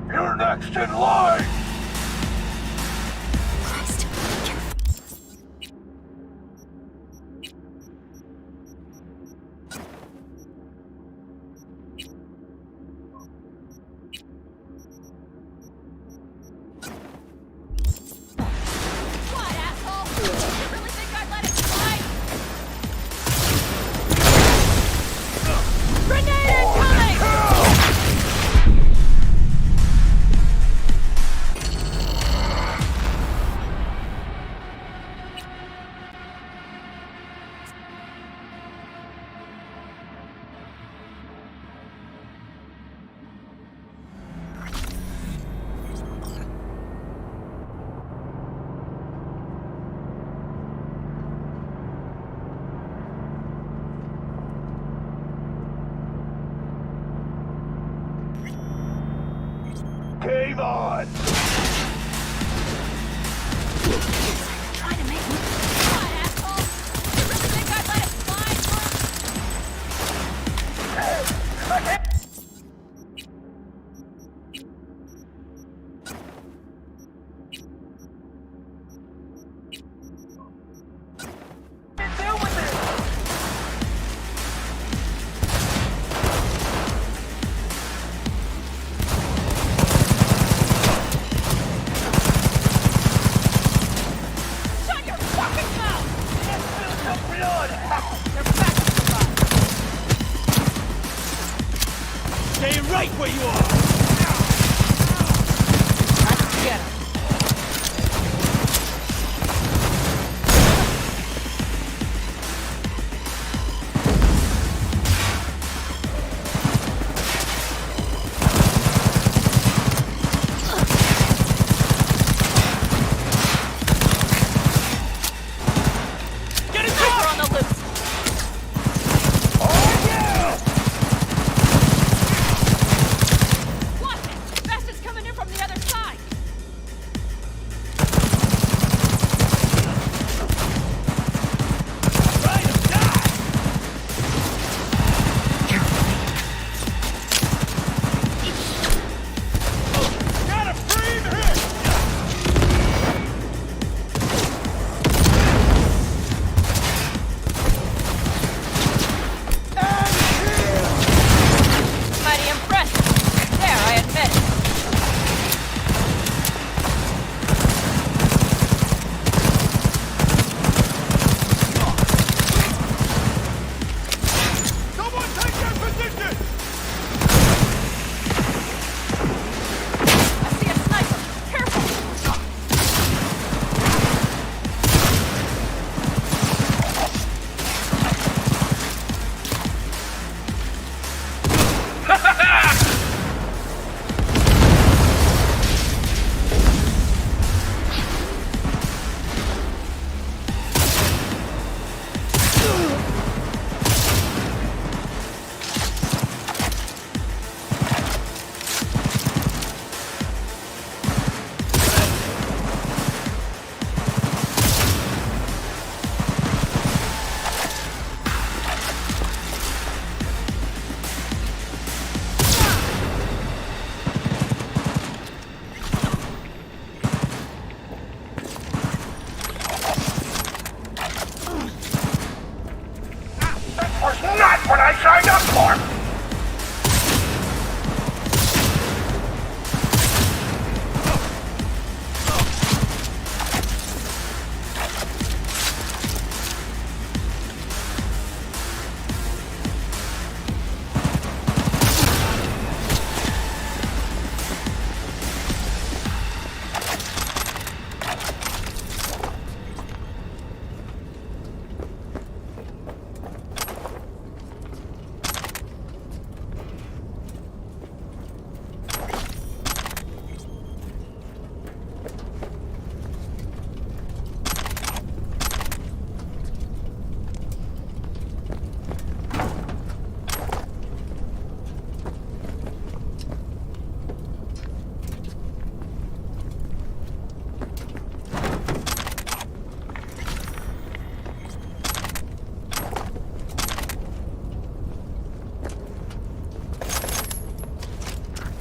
You're next in line! Christ. What, asshole? You really think I'd let it slide? Grenade incoming! that! Trying to make me God, asshole! You really think I'd let it slide? Stay right where you are! Get him. Get it We're down! on the loose. Watch it! Bastards coming in from the other side! Try to die! Gotta breathe here! Mighty impressive. There, I admit it. Someone take their position! I see a sniper. Careful! Was not what I signed up for!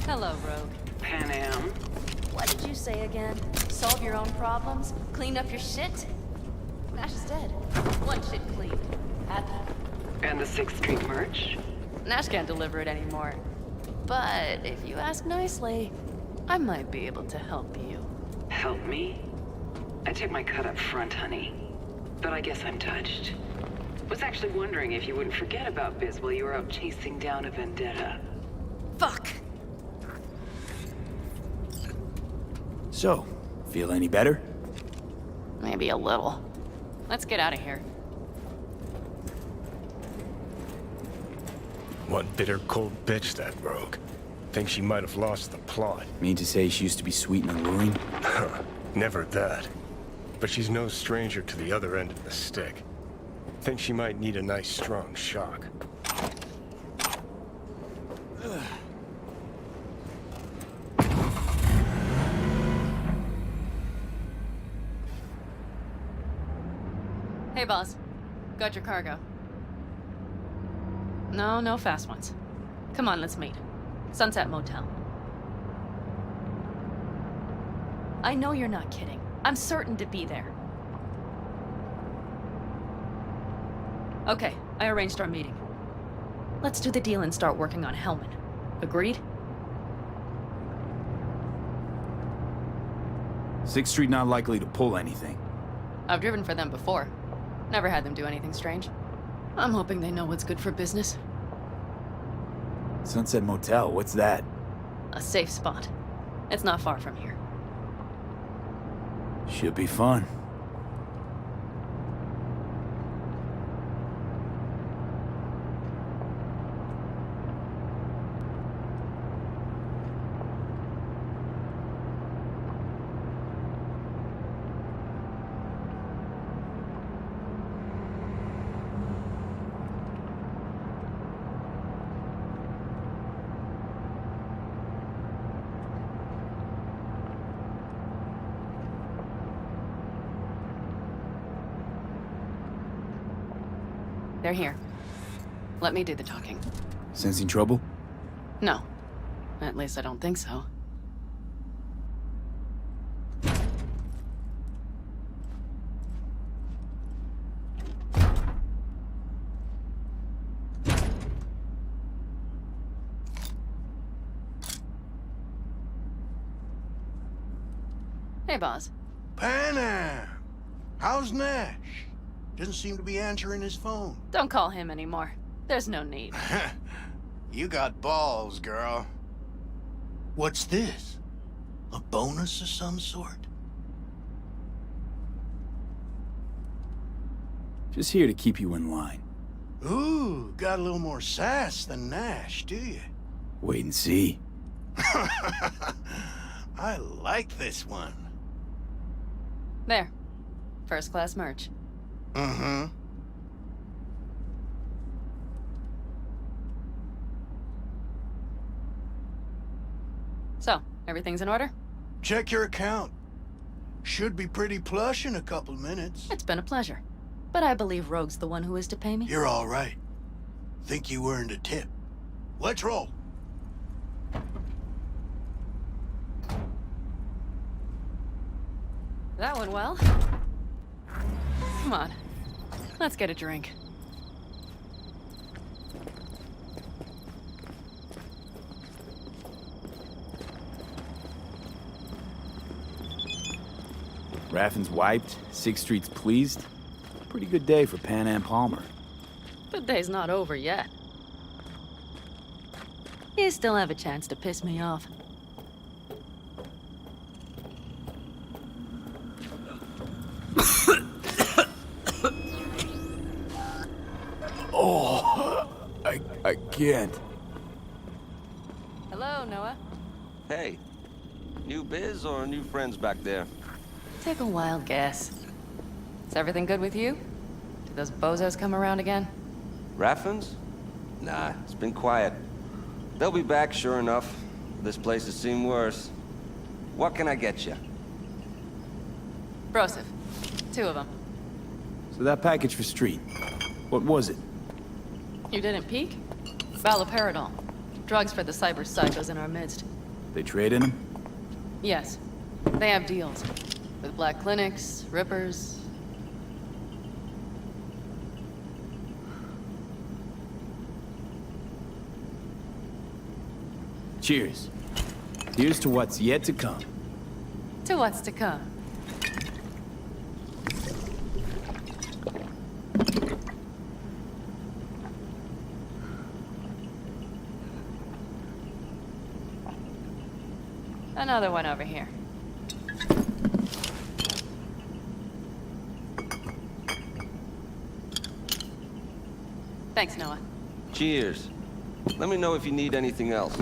Hello, Rogue. Pan Am. What did you say again? Solve your own problems? Clean up your shit? Nash is dead. One shit clean. Happy. And the 6th Street merch? Nash can't deliver it anymore. But if you ask nicely, I might be able to help you. Help me? I took my cut up front, honey. But I guess I'm touched. Was actually wondering if you wouldn't forget about Biz while you were out chasing down a vendetta. Fuck! So, feel any better? Maybe a little. Let's get out of here. One bitter, cold bitch, that rogue. Think she might have lost the plot. Mean to say she used to be sweet and alluring? Never that. But she's no stranger to the other end of the stick. Think she might need a nice, strong shock. Hey, boss. Got your cargo. No, no fast ones. Come on, let's meet. Sunset Motel. I know you're not kidding. I'm certain to be there. Okay, I arranged our meeting. Let's do the deal and start working on Hellman. Agreed? 6th Street not likely to pull anything. I've driven for them before. Never had them do anything strange. I'm hoping they know what's good for business. Sunset Motel, what's that? A safe spot. It's not far from here. Should be fun. They're here. Let me do the talking. Sensing trouble? No. At least I don't think so. Hey, boss. Panam! How's Nash? Doesn't seem to be answering his phone. Don't call him anymore. There's no need. You got balls, girl. What's this? A bonus of some sort? Just here to keep you in line. Ooh, got a little more sass than Nash, do you? Wait and see. I like this one. There. First class merch. Mm-hmm. So, everything's in order? Check your account. Should be pretty plush in a couple minutes. It's been a pleasure. But I believe Rogue's the one who is to pay me. You're all right. Think you earned a tip. Let's roll. That went well. Come on. Let's get a drink. Raffin's wiped, 6th Street's pleased. Pretty good day for Pan Am Palmer. The day's not over yet. You still have a chance to piss me off. Oh, I can't. Hello, Noah. Hey, new biz or new friends back there? Take a wild guess. Is everything good with you? Did those bozos come around again? Raffins? Nah, it's been quiet. They'll be back, sure enough. This place has seen worse. What can I get you? Broseph. 2 of them. So that package for Street, what was it? You didn't peek? Valoperidol. Drugs for the cyber psychos in our midst. They trade in them? Yes. They have deals. With black clinics, rippers. Cheers. Here's to what's yet to come. To what's to come. Another one over here. Thanks, Noah. Cheers. Let me know if you need anything else.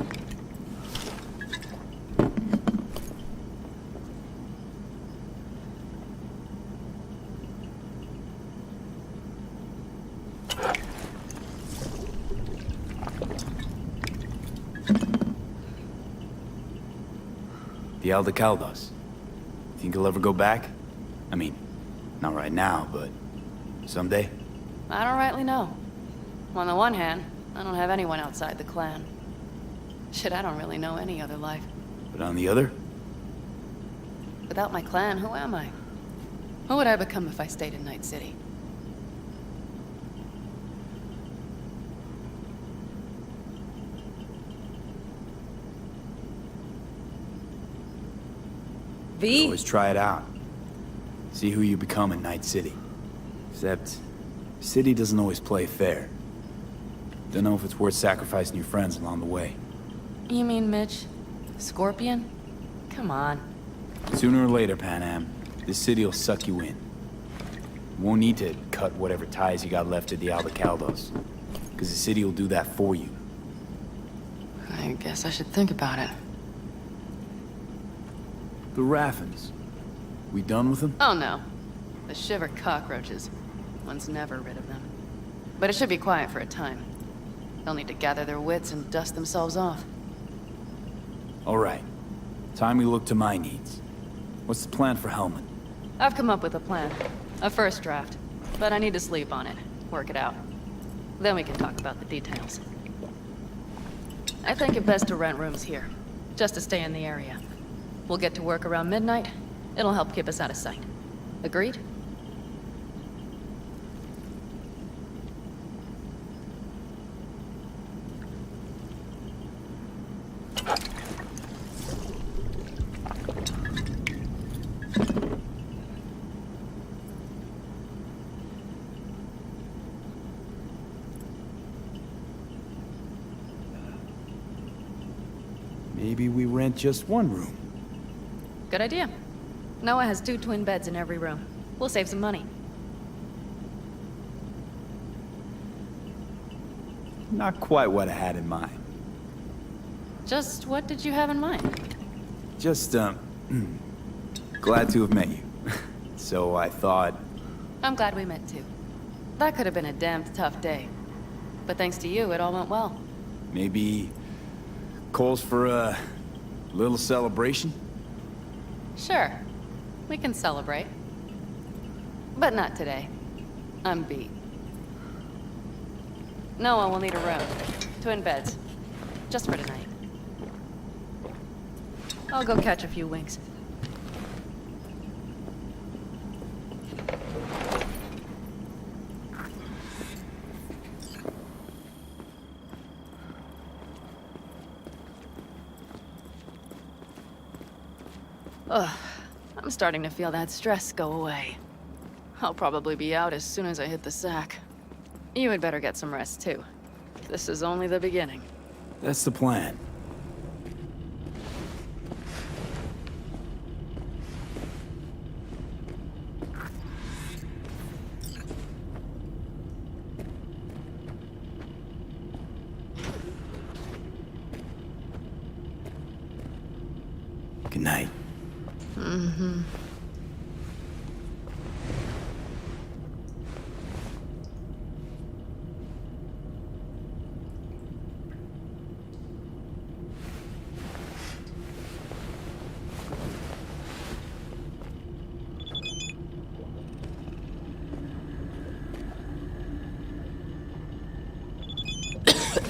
The Aldecaldos. Think he'll ever go back? I mean, not right now, but... Someday? I don't rightly know. On the one hand, I don't have anyone outside the clan. Shit, I don't really know any other life. But on the other? Without my clan, who am I? Who would I become if I stayed in Night City? You could always try it out. See who you become in Night City. Except, City doesn't always play fair. Don't know if it's worth sacrificing your friends along the way. You mean Mitch? Scorpion? Come on. Sooner or later, Panam, this city will suck you in. You won't need to cut whatever ties you got left to the Aldecaldos, because the city will do that for you. I guess I should think about it. The Raffens. We done with them? Oh no. The shiver cockroaches. One's never rid of them. But it should be quiet for a time. They'll need to gather their wits and dust themselves off. All right. Time we look to my needs. What's the plan for Hellman? I've come up with a plan. A first draft. But I need to sleep on it. Work it out. Then we can talk about the details. I think it best to rent rooms here. Just to stay in the area. We'll get to work around midnight. It'll help keep us out of sight. Agreed? Maybe we rent just one room. Good idea. Noah has 2 twin beds in every room. We'll save some money. Not quite what I had in mind. Just what did you have in mind? Just, glad to have met you. So I thought... I'm glad we met too. That could have been a damned tough day. But thanks to you, it all went well. Maybe... calls for a little celebration? Sure. We can celebrate. But not today. I'm beat. Noah will need a room. Twin beds. Just for tonight. I'll go catch a few winks. Ugh, I'm starting to feel that stress go away. I'll probably be out as soon as I hit the sack. You had better get some rest, too. This is only the beginning. That's the plan. Good night. Mm-hmm.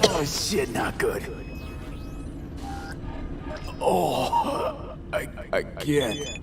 Oh shit, not good. Oh, I can't.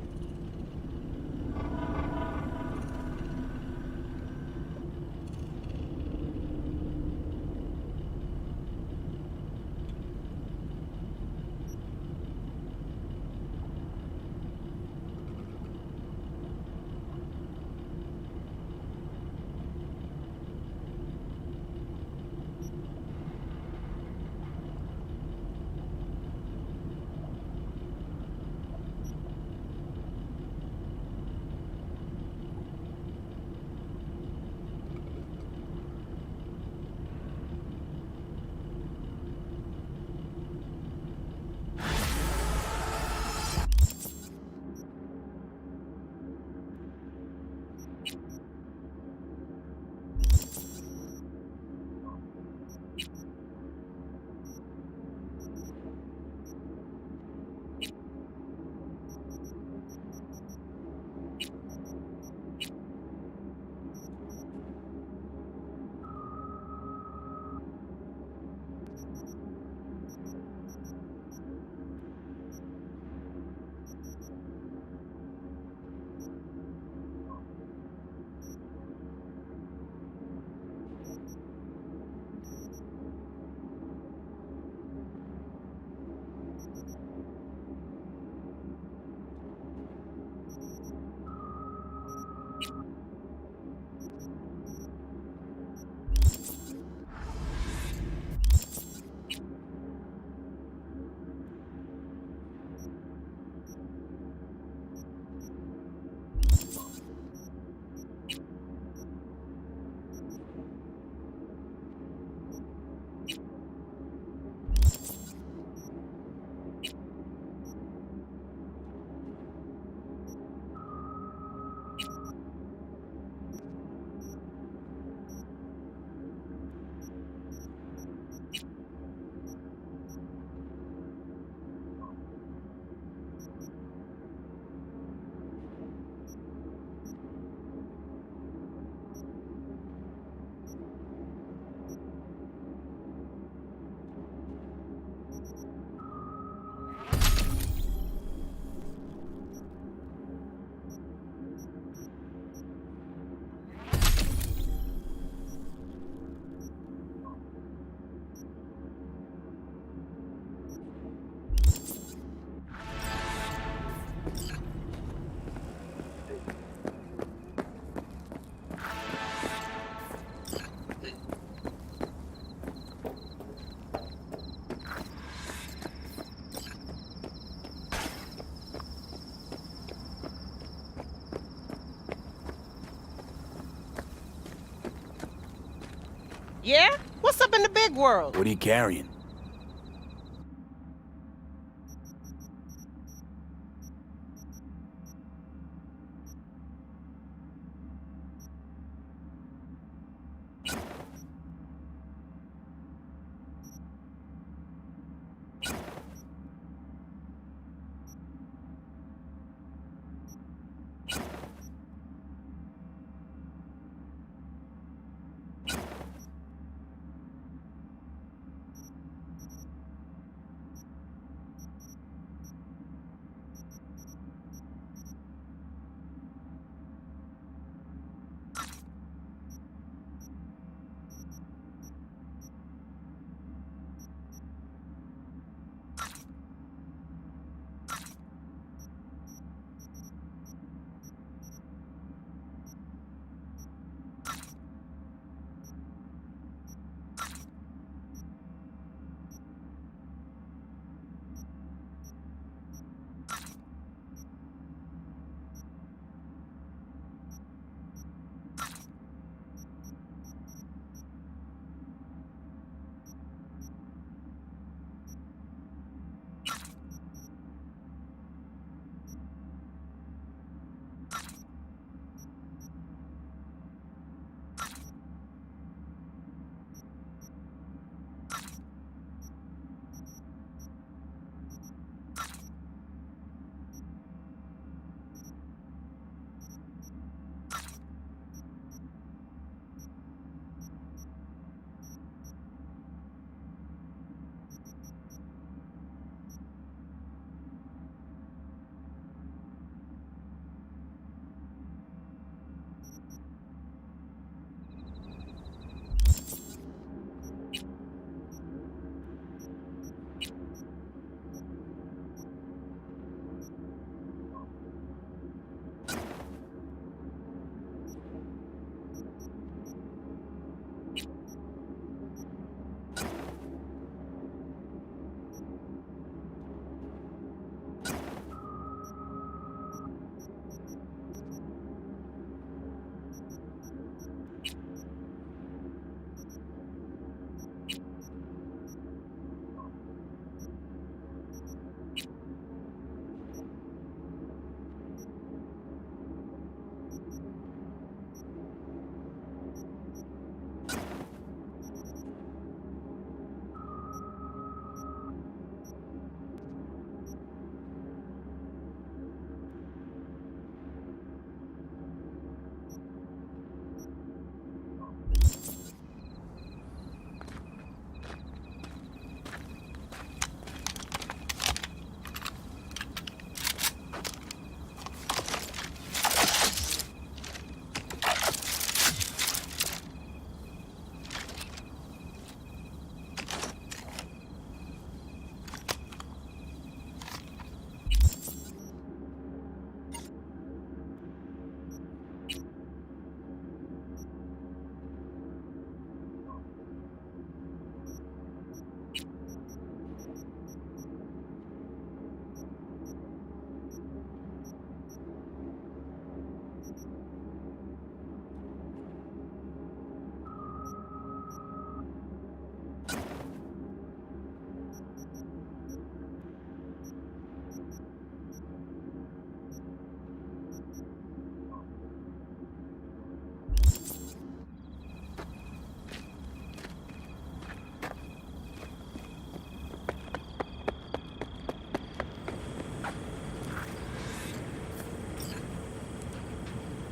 Yeah? What's up in the big world? What are you carrying?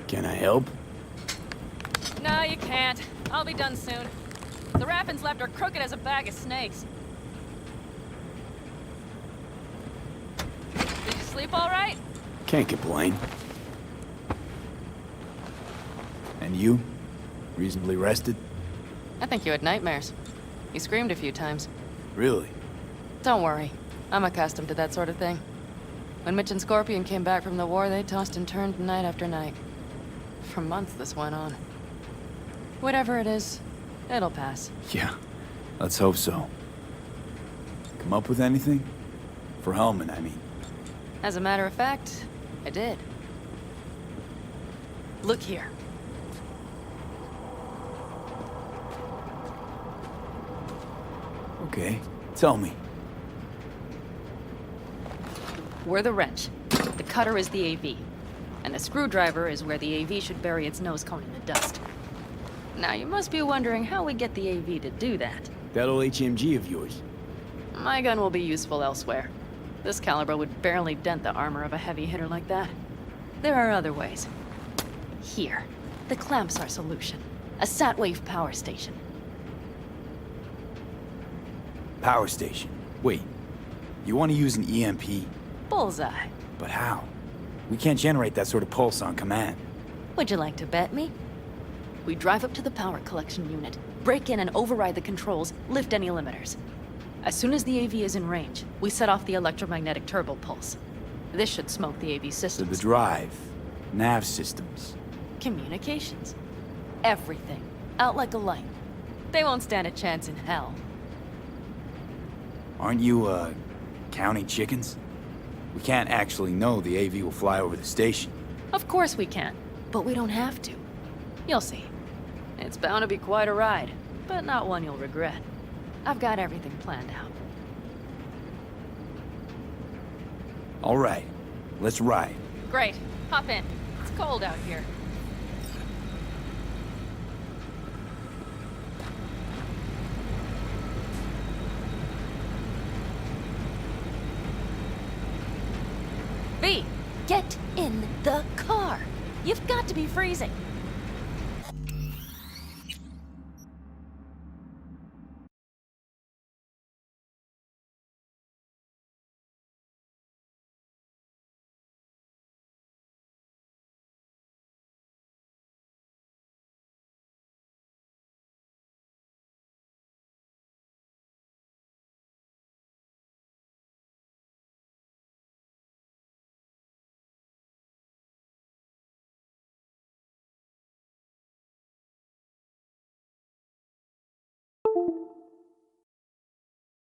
Can I help? No, you can't. I'll be done soon. The Raffins left are crooked as a bag of snakes. Did you sleep all right? Can't complain. And you? Reasonably rested? I think you had nightmares. You screamed a few times. Really? Don't worry. I'm accustomed to that sort of thing. When Mitch and Scorpion came back from the war, they tossed and turned night after night. For months this went on. Whatever it is, it'll pass. Yeah, let's hope so. Come up with anything? For Hellman, I mean. As a matter of fact, I did. Look here. Okay, tell me. We're the wrench. The cutter is the AV. And the screwdriver is where the AV should bury its nose cone in the dust. Now, you must be wondering how we get the AV to do that. That old HMG of yours. My gun will be useful elsewhere. This caliber would barely dent the armor of a heavy hitter like that. There are other ways. Here. The clamp's our solution. A sat-wave power station. Power station. Wait. You want to use an EMP? Bullseye. But how? We can't generate that sort of pulse on command. Would you like to bet me? We drive up to the power collection unit, break in and override the controls, lift any limiters. As soon as the AV is in range, we set off the electromagnetic turbo pulse. This should smoke the AV So systems. the drive, nav systems. Communications. Everything. Out like a light. They won't stand a chance in hell. Aren't you, counting chickens? We can't actually know the AV will fly over the station. Of course we can, but we don't have to. You'll see. It's bound to be quite a ride, but not one you'll regret. I've got everything planned out. All right, let's ride. Great. Hop in. It's cold out here. V, get in the car. You've got to be freezing.